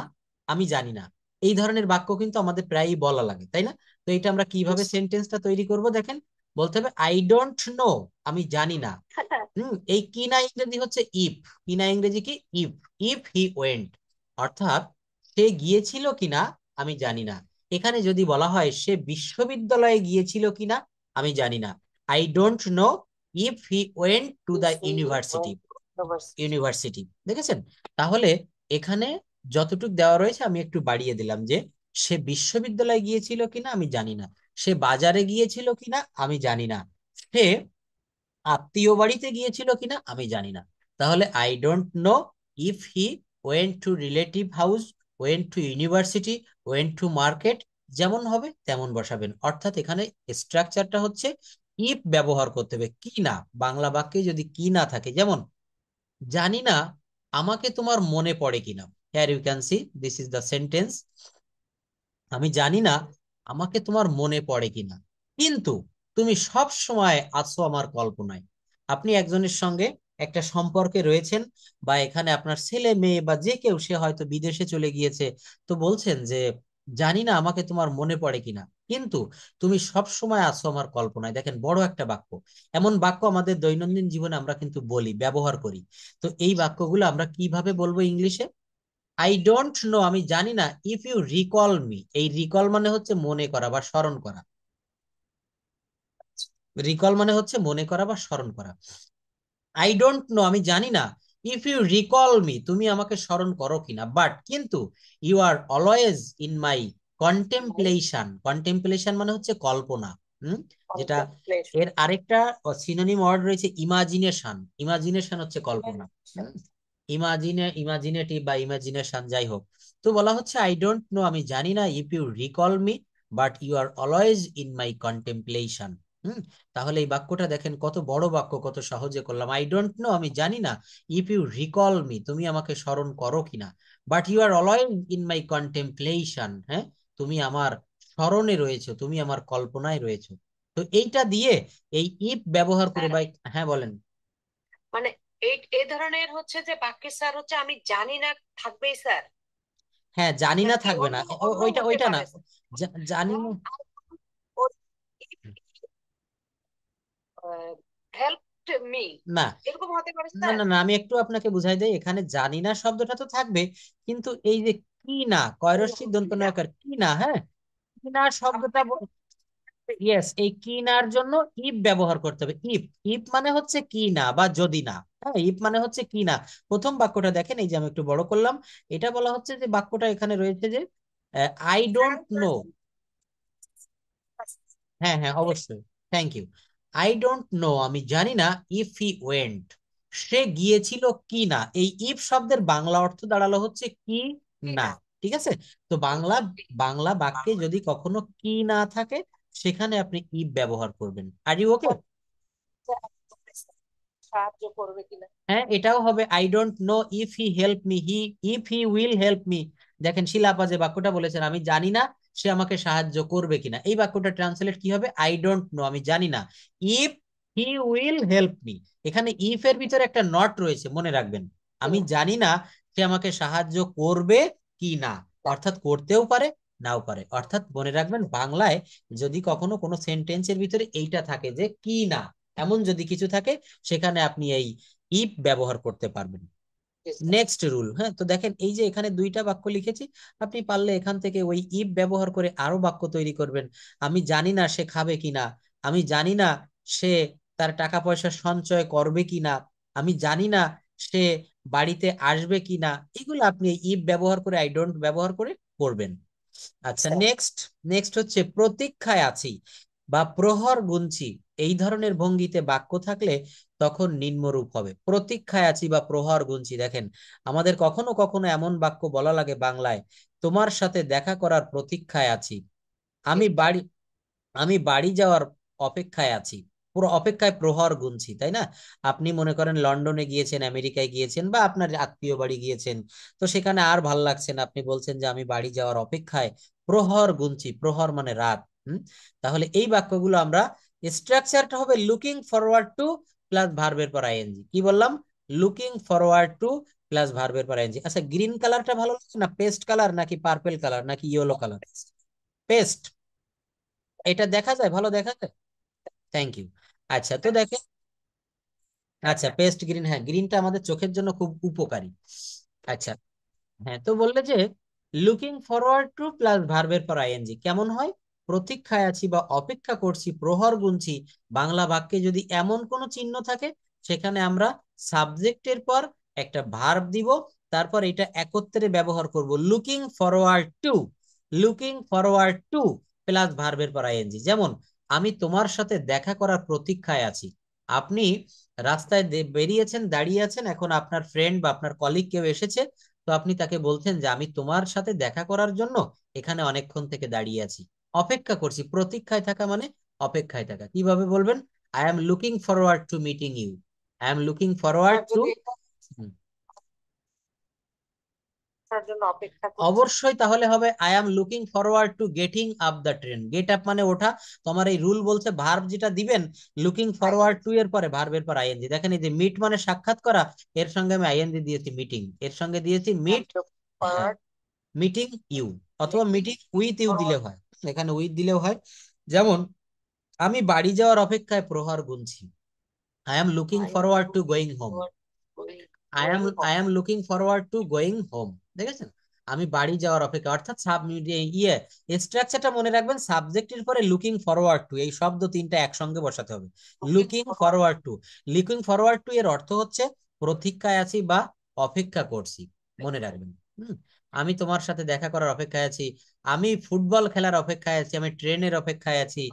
আমি জানি না। এই ধরনের বাক্য কিন্তু আমাদের প্রায়ই বলা লাগে, তাই না? তো এটা আমরা কিভাবে সেন্টেন্সটা তৈরি করব, দেখেন বলতে হবে আই ডোন্ট নো, আমি জানি না। এই কি না ইংরেজি হচ্ছে ইফ, কি না ইংরেজি কি ইফ। ইফ হি ওয়েন্ট, অর্থাৎ সে গিয়েছিল কিনা আমি জানি না। এখানে যদি বলা হয় সে বিশ্ববিদ্যালয়ে গিয়েছিল কিনা আমি জানি না, I don't know if he went to the university. University দেখেছেন? তাহলে এখানে যতটুকু দেওয়া রয়েছে আমি একটু বাড়িয়ে দিলাম যে সে বিশ্ববিদ্যালয়ে গিয়েছিল কিনা আমি জানি না, সে বাজারে গিয়েছিল কিনা আমি জানি না, সে আত্মীয় বাড়িতে গিয়েছিল কিনা আমি জানি না। তাহলে I don't know if he went two relative house, went to university, went to market, যেমন হবে তেমন বসাবেন। অর্থাৎ এখানে স্ট্রাকচারটা হচ্ছে ইফ ব্যবহার করতে হবে, কি না। বাংলা বাক্যে যদি কি না থাকে, যেমন জানি না আমাকে তোমার মনে পড়ে কিনা, here you can see this is the sentence. আমি জানি না আমাকে তোমার মনে পড়ে কিনা, কিন্তু তুমি সব সময় আছো আমার কল্পনায়। আপনি একজনের সঙ্গে একটা সম্পর্কে রয়েছেন, বা এখানে আপনার ছেলে মেয়ে বা যে কেউ, সে হয়তো বিদেশে চলে গিয়েছে, তো বলছেন যে জানি না আমাকে তোমার মনে পড়ে কিনা, কিন্তু তুমি সব সময় আছো আমার কল্পনায়। দেখেন বড় একটা বাক্য। এমন বাক্য আমাদের দৈনন্দিন জীবনে আমরা কিন্তু বলি, ব্যবহার করি। তো এই বাক্যগুলো আমরা কিভাবে বলবো ইংলিশে? আই ডোন্ট নো, আমি জানি না, ইফ ইউ রিকল মি। এই রিকল মানে হচ্ছে মনে করা বা স্মরণ করা। রিকল মানে হচ্ছে মনে করা বা স্মরণ করা। আই ডোন্ট নো, আমি জানি না, ইফ ইউ রিকল মি, তুমি আমাকে স্মরণ করো কিনা, বাট কিন্তু you are always in my contemplation. Contemplation মানে হচ্ছে কল্পনা। যেটা এর আরেকটা সিনোনিম ওয়ার্ড রয়েছে ইমাজিনেশন। ইমাজিনেশন হচ্ছে কল্পনা। ইমাজিনেটিভ বা ইমাজিনেশন, যাই হোক। তো বলা হচ্ছে আই ডোন্ট নো, আমি জানি না, if you recall me, but you are always in my contemplation. তাহলে এই বাক্যটা দেখেন কত বড় বাক্য, কত সহজে করলাম। আই ডোন্ট নো, আমি জানি না, ইফ ইউ রিকল মি, তুমি আমাকে স্মরণ করো কিনা, but you are always in my contemplation, হ্যাঁ, তুমি আমার স্মরণে রয়েছো, তুমি আমার কল্পনায় রয়েছো। তো এইটা দিয়ে এই ইফ ব্যবহার করে বা, হ্যাঁ বলেন। মানে এই এই ধরনের হচ্ছে যে বাক্যে স্যার হচ্ছে আমি জানি না থাকবেই স্যার, হ্যাঁ, জানি না নাকি থাকবে না, অন্য অন্য ওইটা হতে ওইটা না। পারে স্যার? জানি না। হেল্প মি, না এরকম হতে পারে না স্যার। না না, আমি একটু আপনাকে বুঝাই দেই। এখানে জানি না শব্দটা তো থাকবে, কিন্তু এই যে কি না, কয়রস্যি দন্ত নয়কার কি না, হ্যাঁ, কি না শব্দটা, ইয়েস, এই কি নার জন্য ইফ ব্যবহার করতে হবে। ইফ, ইফ মানে হচ্ছে কি না বা যদি না। হ্যাঁ, ইফ মানে হচ্ছে কি না। প্রথম বাক্যটা দেখেন, এই যে আমি একটু বড় করলাম, এটা বলা হচ্ছে যে বাক্যটা এখানে রয়েছে যে আই ডোন্ট নো। হ্যাঁ হ্যাঁ, অবশ্যই, thank you. I don't know, আমি জানি না, ইফ হি ওয়েন্ট, সে গিয়েছিল কি না। এই ইফ শব্দের বাংলা অর্থ দাঁড়ালো হচ্ছে কি না। ঠিক আছে? তো বাংলা বাংলা বাক্যে যদি কখনো কি না থাকে, সেখানে আপনি ইফ ব্যবহার করবেন। Are you okay? সাহায্য করবে কিনা। হ্যাঁ, এটাও হবে I don't know if he help me, if he will help me. দেখেন শিলাপা যে বাক্যটা বলেছেন, আমি জানি না সে আমাকে সাহায্য করবে কিনা, এই বাক্যটা ট্রান্সলেট কি হবে? আই ডোন্ট নো, আমি জানি না, if he will help me. এখানে ইফ এর ভিতরে একটা নট রয়েছে, মনে রাখবেন। আমি জানি না সে আমাকে সাহায্য করবে কি না, অর্থাৎ করতেও পারে নাও পারে। অর্থাৎ মনে রাখবেন, বাংলায় যদি কখনো কোনো সেন্টেন্সের ভিতরে এইটা থাকে যে কি না, এমন যদি কিছু থাকে, সেখানে আপনি এই ইফ ব্যবহার করতে পারবেন। নেক্সট রুল, হ্যাঁ, তো দেখেন এই যে এখানে দুইটা বাক্য লিখেছি, আপনি পারলে এখান থেকে ওই ইফ ব্যবহার করে আরো বাক্য তৈরি করবেন। আমি জানি না সে খাবে কিনা, আমি জানি না সে তার টাকা পয়সা সঞ্চয় করবে কিনা, আমি জানি না সে বাড়িতে আসবে কিনা। এগুলো আপনি ইফ ব্যবহার করে, আই ডোন্ট ব্যবহার করে করবেন। আচ্ছা, নেক্সট নেক্সট হচ্ছে প্রতীক্ষায় আছি। বা প্রহর গুনছি এই ধরনের ভঙ্গিতে বাক্য থাকলে তখন নিম্নরূপ হবে। প্রতীক্ষায় আছি বা প্রহর গুনছি, দেখেন আমাদের কখনো কখনো এমন বাক্য বলা লাগে বাংলায়, তোমার সাথে দেখা করার প্রতীক্ষায় আছি, আমি বাড়ি আমি বাড়ি যাওয়ার অপেক্ষায় আছি, পুরো অপেক্ষায় প্রহর গুনছি, তাই না? আপনি মনে করেন লন্ডনে গিয়েছেন, আমেরিকায় গিয়েছেন, বা আপনার আত্মীয় বাড়ি গিয়েছেন, তো সেখানে আর ভাল লাগছে না, আপনি বলছেন যে আমি বাড়ি যাওয়ার অপেক্ষায় প্রহর গুনছি, প্রহর মানে রাত। তাহলে এই বাক্যগুলো আমরা, স্ট্রাকচারটা হবে লুকিং ফরওয়ার্ড টু প্লাস ভার্বের পর আইএনজি। কি বললাম? লুকিং ফরওয়ার্ড টু প্লাস ভার্বের পর আইএনজি। আচ্ছা, গ্রিন কালারটা ভালো লাগছে না পেস্ট কালার, নাকি পার্পেল কালার, নাকি ইয়েলো কালার? পেস্ট। এটা দেখা যায়, ভালো দেখা যায়। Thank you. আচ্ছা তো দেখেন, আচ্ছা পেস্ট গ্রিন, হ্যাঁ গ্রিনটা আমাদের চোখের জন্য খুব উপকারী। আচ্ছা, হ্যাঁ তো বললে যে লুকিং ফরওয়ার্ড টু প্লাস ভার্বের পর আইএনজি কেমন হয়? প্রতীক্ষায় আছি বা অপেক্ষা করছি, প্রহর গুনছি, বাংলা বাক্যে যদি এমন কোনো চিহ্ন থাকে সেখানে আমরা সাবজেক্টের পর একটা ভার্ব দিব, তারপর এটা একত্রে ব্যবহার করব, looking forward two, looking forward two plus ভার্বের পর আইএনজি। যেমন আমি তোমার সাথে দেখা করার প্রতীক্ষায় আছি। আপনি রাস্তায় বেরিয়েছেন, দাঁড়িয়ে আছেন, এখন আপনার ফ্রেন্ড বা আপনার কলিগ কেউ এসেছে, তো আপনি তাকে বলছেন যে আমি তোমার সাথে দেখা করার জন্য এখানে অনেকক্ষণ থেকে দাঁড়িয়ে আছি, অপেক্ষা করছি। প্রতীক্ষায় থাকা মানে অপেক্ষায় থাকা। কিভাবে বলবেন? I am looking forward to meeting you, I am looking forward to. তার জন্য অপেক্ষা করছি। অবশ্যই তাহলে হবে I am looking forward to getting up the train. Get up মানে ওঠা। তোমার এই রুল বলছে ভার্ব যেটা দিবেন লুকিং ফরওয়ার্ড টু এর পরে ভার্বের পর আইএনজি। দেখেন এই যে মিট মানে সাক্ষাৎ করা, এর সঙ্গে আমি আইএনজি দিয়েছি মিটিং, এর সঙ্গে দিয়েছি মিট, মিটিং ইউ, অথবা মিটিং উইথ ইউ দিলে হয়, এখানে উইথ দিলেও হয়। যেমন আমি বাড়ি যাওয়ার অপেক্ষায় প্রহর গুনছি, I am looking forward to going home, I am looking forward to going home. দেখেছেন? আমি বাড়ি যাওয়ার অপেক্ষা, অর্থাৎ ইয়ে স্ট্রাকচারটা মনে রাখবেন, সাবজেক্টের পরে লুকিং ফরওয়ার্ড টু এই শব্দ তিনটা একসঙ্গে বসাতে হবে। Looking forward two, looking forward two এর অর্থ হচ্ছে প্রতীক্ষায় আছি বা অপেক্ষা করছি, মনে রাখবেন। আমি তোমার সাথে দেখা করার অপেক্ষায় আছি, আমি ফুটবল খেলার অপেক্ষায় আছি, আমি ট্রেনের অপেক্ষায় আছি।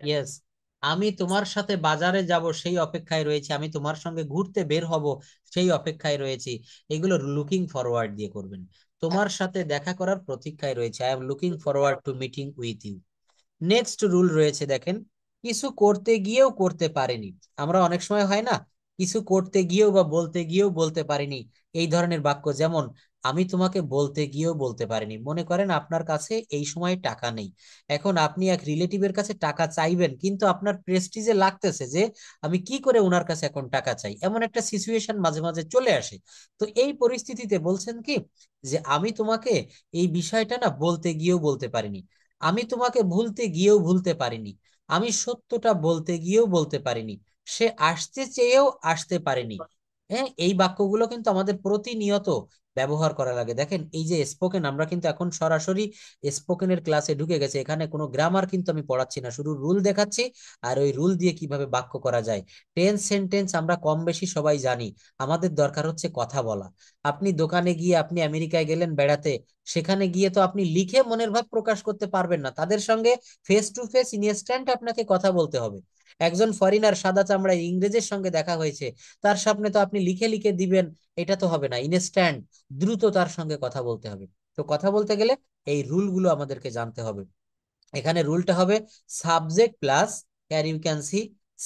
ইয়েস, আমি তোমার সাথে বাজারে যাব সেই অপেক্ষায় রয়েছে, আমি তোমার সঙ্গে ঘুরতে বের হব সেই অপেক্ষায় রয়েছি। এগুলো লুকিং ফরওয়ার্ড দিয়ে করবেন। তোমার সাথে দেখা করার প্রতীক্ষায় রয়েছে, I am looking forward to meeting with you. Next rule রয়েছে দেখেন, কিছু করতে গিয়েও করতে পারেনি। আমরা অনেক সময় হয় না, কিছু করতে গিয়েও বা বলতে গিয়েও বলতে পারিনি, এই ধরনের বাক্য। যেমন আমি তোমাকে বলতে গিয়েও বলতে পারিনি। মনে করেন আপনার কাছে এই সময় টাকা নেই, এখন আপনি এক রিলেটিভের কাছে টাকা চাইবেন, কিন্তু আপনার প্রেস্টিজে লাগতেছে যে আমি কি করে ওনার কাছে এখন টাকা চাই, এমন একটা সিচুয়েশন মাঝে মাঝে চলে আসে। তো এই পরিস্থিতিতে বলছেন কি, যে আমি তোমাকে এই বিষয়টা না বলতে গিয়েও বলতে পারিনি, আমি তোমাকে ভুলতে গিয়েও ভুলতে পারিনি, আমি সত্যটা বলতে গিয়েও বলতে পারিনি, সে আসতে চেয়েও আসতে পারেনি। হ্যাঁ, এই বাক্যগুলো কিন্তু আমাদের প্রতিনিয়ত ব্যবহার করা লাগে। দেখেন এই যে স্পোকেন, আমরা কিন্তু এখন সরাসরি স্পোকেনের ক্লাসে ঢুকে গেছে, এখানে কোনো গ্রামার কিন্তু আমি পড়াচ্ছি না, শুধু রুল দেখাচ্ছি, আর ওই রুল দিয়ে কিভাবে বাক্য করা যায়। টেন্স সেন্টেন্স আমরা কম বেশি সবাই জানি, আমাদের দরকার হচ্ছে কথা বলা। আপনি দোকানে গিয়ে, আপনি আমেরিকায় গেলেন বেড়াতে, সেখানে গিয়ে তো আপনি লিখে মনের ভাব প্রকাশ করতে পারবেন না, তাদের সঙ্গে ফেস টু ফেস ইনস্ট্যান্ট আপনাকে কথা বলতে হবে। একজন ফরেনার সাদা চামড়ায় ইংরেজের সঙ্গে দেখা হয়েছে, তার সামনে তো আপনি লিখে লিখে দিবেন, এটা তো হবে না, ইনস্ট্যান্ট দ্রুত তার সঙ্গে কথা বলতে হবে। তো কথা বলতে গেলে এই রুলগুলো আমাদেরকে জানতে হবে। এখানে রুলটা হবে subject plus, can you can see,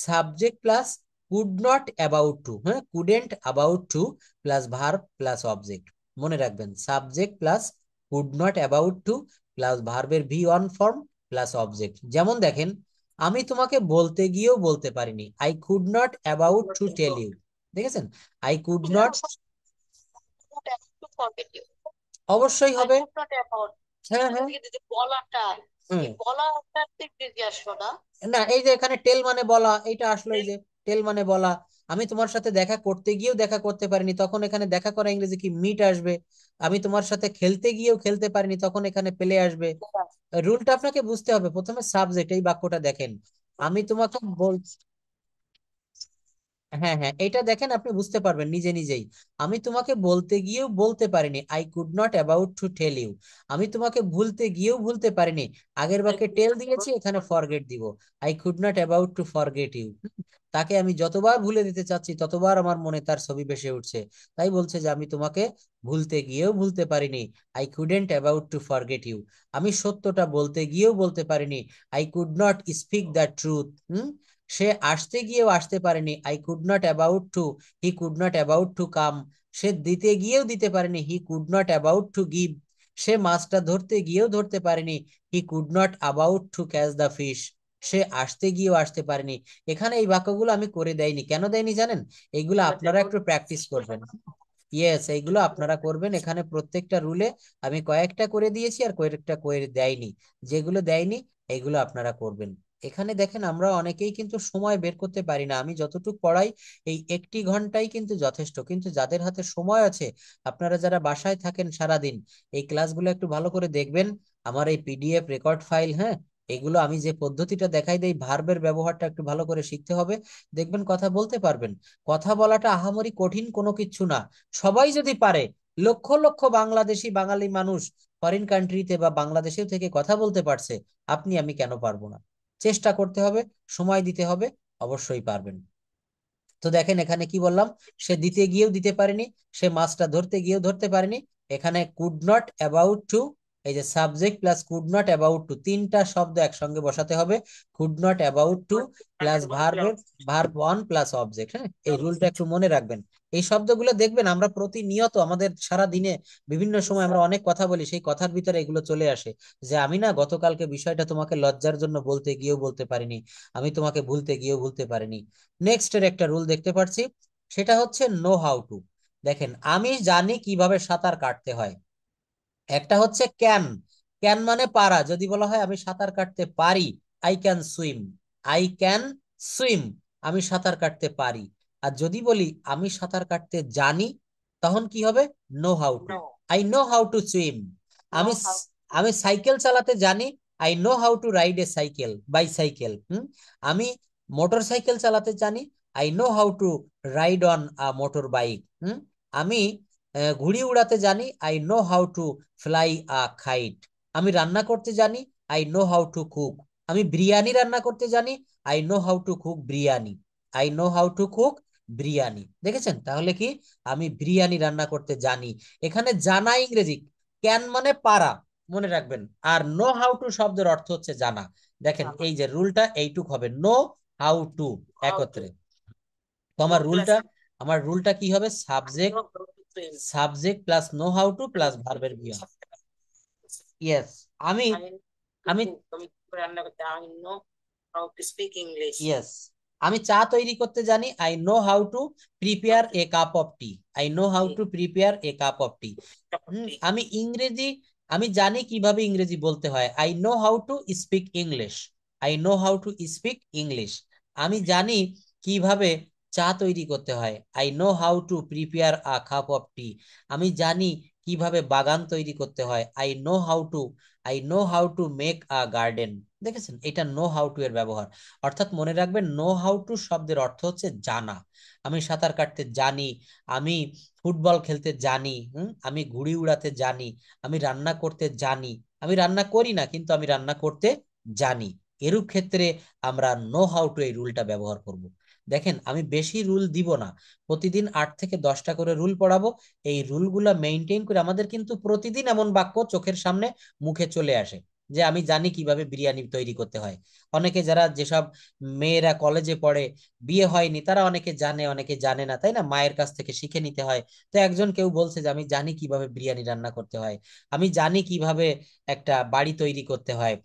subject plus could not about to, হ্যাঁ couldn't about to plus verb plus object. মনে রাখবেন subject plus could not about to plus ভার্বের V one form plus object. যেমন দেখেন, আমি তোমাকে বলতে গিয়েও বলতে পারিনি, I could not about to tell you. দেখেছেন? আই কুড নট, অবশ্যই হবে। হ্যাঁ হ্যাঁ, বলাটা, হুম, বলাটা আসলো না। না এই যে এখানে টেল মানে বলা, এটা আসলো এই যে টেল মানে বলা। আমি তোমার সাথে দেখা করতে গিয়েও দেখা করতে পারিনি, তখন এখানে দেখা করা ইংরেজি কি মিট আসবে। আমি তোমার সাথে খেলতে গিয়েও খেলতে পারিনি, তখন এখানে পেলে আসবে। রুলটা আপনাকে বুঝতে হবে, প্রথমে সাবজেক্ট, এই বাক্যটা দেখেন, আমি তোমাকে বল, হ্যাঁ হ্যাঁ, এটা দেখেন আপনি বুঝতে পারবেন নিজে নিজেই। আমি তোমাকে বলতে গিয়েও বলতে পারিনি, I could not about to tell you. আমি তোমাকে ভুলতে গিয়েও ভুলতে পারিনি, আগের বাক্যে টেল দিয়েছি, এখানে ফরগেট দিব। I could not about to forget you. তাকে আমি যতবার ভুলে দিতে চাচ্ছি ততবার আমার মনে তার ছবি ভেসে উঠছে। তাই বলছে যে আমি তোমাকে ভুলতে গিয়েও ভুলতে পারিনি, I couldn't about to forget you. আমি সত্যটা বলতে গিয়েও বলতে পারিনি, I could not speak the truth. সে আসতে গিয়েও আসতে পারেনি, I could not about to, he could not about to come. সে দিতে গিয়েও দিতে পারেনি, he could not about to give. সে মাছটা ধরতে গিয়েও ধরতে পারেনি, he could not about to catch the fish. সে আসতে গিয়েও আসতে পারেনি। এখানে এই বাক্যগুলো আমি করে দেয়নি, কেন দেয়নি জানেন? এইগুলো আপনারা একটু প্র্যাকটিস করবেন। ইয়েস, এইগুলো আপনারা করবেন। এখানে প্রত্যেকটা রুলে আমি কয়েকটা করে দিয়েছি আর কয়েকটা করে দেয়নি। যেগুলো দেয়নি এইগুলো আপনারা করবেন। এখানে দেখেন আমরা অনেকেই কিন্তু সময় বের করতে পারি না। আমি যতটুকু পড়াই এই একটি ঘন্টাই কিন্তু যথেষ্ট, কিন্তু যাদের হাতে সময় আছে, আপনারা যারা বাসায় থাকেন সারাদিন, এই ক্লাসগুলো একটু ভালো করে দেখবেন। আমার এই পিডিএফ রেকর্ড ফাইল, হ্যাঁ, এগুলো আমি যে পদ্ধতিটা দেখাই দেই, ভার্বের ব্যবহারটা একটু ভালো করে শিখতে হবে। দেখবেন কথা বলতে পারবেন। কথা বলাটা আহামরি কঠিন কোনো কিছু না। সবাই যদি পারে, লক্ষ লক্ষ বাংলাদেশি বাঙালি মানুষ ফরেন কান্ট্রিতে বা বাংলাদেশেও থেকে কথা বলতে পারছে, আপনি আমি কেন পারবো না? চেষ্টা করতে হবে, সময় দিতে হবে, অবশ্যই পারবেন। তো দেখেন এখানে কি বললাম, সে দিতে গিয়েও দিতে পারেনি, সে মাছটা ধরতে গিয়েও ধরতে পারেনি। এখানে কুড নট অ্যাবাউট টু, এই যে subject plus could not about to, তিনটা শব্দ একসঙ্গে বসাতে হবে। Could not about to plus ভার্বের ভার্ব ওয়ান প্লাস অবজেক্ট। হ্যাঁ, এই রুলটা একটু মনে রাখবেন। এই শব্দগুলো দেখবেন আমরা প্রতিনিয়ত আমাদের সারা দিনে বিভিন্ন সময় আমরা অনেক কথা বলি, সেই কথার ভিতরে এগুলো চলে আসে। যে আমি না গতকালকে বিষয়টা তোমাকে লজ্জার জন্য বলতে গিয়েও বলতে পারিনি, আমি তোমাকে ভুলতে গিয়েও ভুলতে পারিনি। নেক্সট এর একটা রুল দেখতে পাচ্ছি, সেটা হচ্ছে নো হাউ টু। দেখেন আমি জানি কিভাবে সাঁতার কাটতে হয়। একটা হচ্ছে ক্যান। ক্যান মানে পারা। যদি বলা হয় আমি সাঁতার কাটতে পারি, I can swim. I can swim, আমি সাঁতার কাটতে পারি। আর যদি বলি আমি সাঁতার কাটতে জানি, তখন কি হবে? No how to. I know how to swim. আমি আমি সাইকেল চালাতে জানি, I know how to ride A cycle, bicycle. আমি মোটর সাইকেল চালাতে জানি, I know how to ride on a motor bike. আমি ঘুড়ি উড়াতে জানি, I know how to fly a kite. আমি রান্না করতে জানি, I know how to cook. আমি বিরিয়ানি রান্না করতে জানি, I know how to cook biryani. I know how to cook biryani. দেখেছেন তাহলে কি, আমি বিরিয়ানি রান্না করতে জানি। এখানে জানা ইংরেজি, ক্যান মানে পারা, মনে রাখবেন। আর নো হাউ টু শব্দের অর্থ হচ্ছে জানা। দেখেন এই যে রুলটা এইটুক হবে, নো হাউ টু একত্রে। তো আমার রুলটা কি হবে? Subject, subject plus no how two plus ভার্বের বিয়ন। ইয়েস, আমি আমি ইয়েস, আমি চা তৈরি করতে জানি, I know how to prepare a cup of tea. I know how to prepare a cup of tea. আমি ইংরেজি, আমি জানি কিভাবে ইংরেজি বলতে হয়, I know how to speak English. I know how to speak English. আমি জানি কিভাবে চা তৈরি করতে হয়, I know how to prepare a cup of tea. আমি জানি কিভাবে বাগান তৈরি করতে হয়, I know how to make a garden. দেখেছেন, এটা নো হাউ টু এর ব্যবহার। অর্থাৎ মনে রাখবেন, নো হাউ টু শব্দের অর্থ হচ্ছে জানা। আমি সাঁতার কাটতে জানি, আমি ফুটবল খেলতে জানি, আমি ঘুড়ি উড়াতে জানি, আমি রান্না করতে জানি। আমি রান্না করি না, কিন্তু আমি রান্না করতে জানি। এরূপ ক্ষেত্রে আমরা নো হাউ টু এই রুলটা ব্যবহার করব। দেখেন আমি বেশি রুল দিব না, প্রতিদিন 8 থেকে 10টা করে রুল পড়াবো। এই রুলগুলা মেনটেন করে আমাদের কিন্তু প্রতিদিন এমন বাক্য চোখের সামনে মুখে চলে আসে, যে আমি জানি কিভাবে বিরিয়ানি তৈরি করতে হয়। অনেকে যারা যেসব মেয়েরা কলেজে পড়ে, বিয়ে হয়নি, তারা অনেকে জানে অনেকে জানে না, তাই না? মায়ের কাছ থেকে শিখে নিতে হয়। তো একজন কেউ বলছে যে আমি জানি কিভাবে বিরিয়ানি রান্না করতে হয়, আমি জানি কিভাবে একটা বাড়ি তৈরি করতে হয়।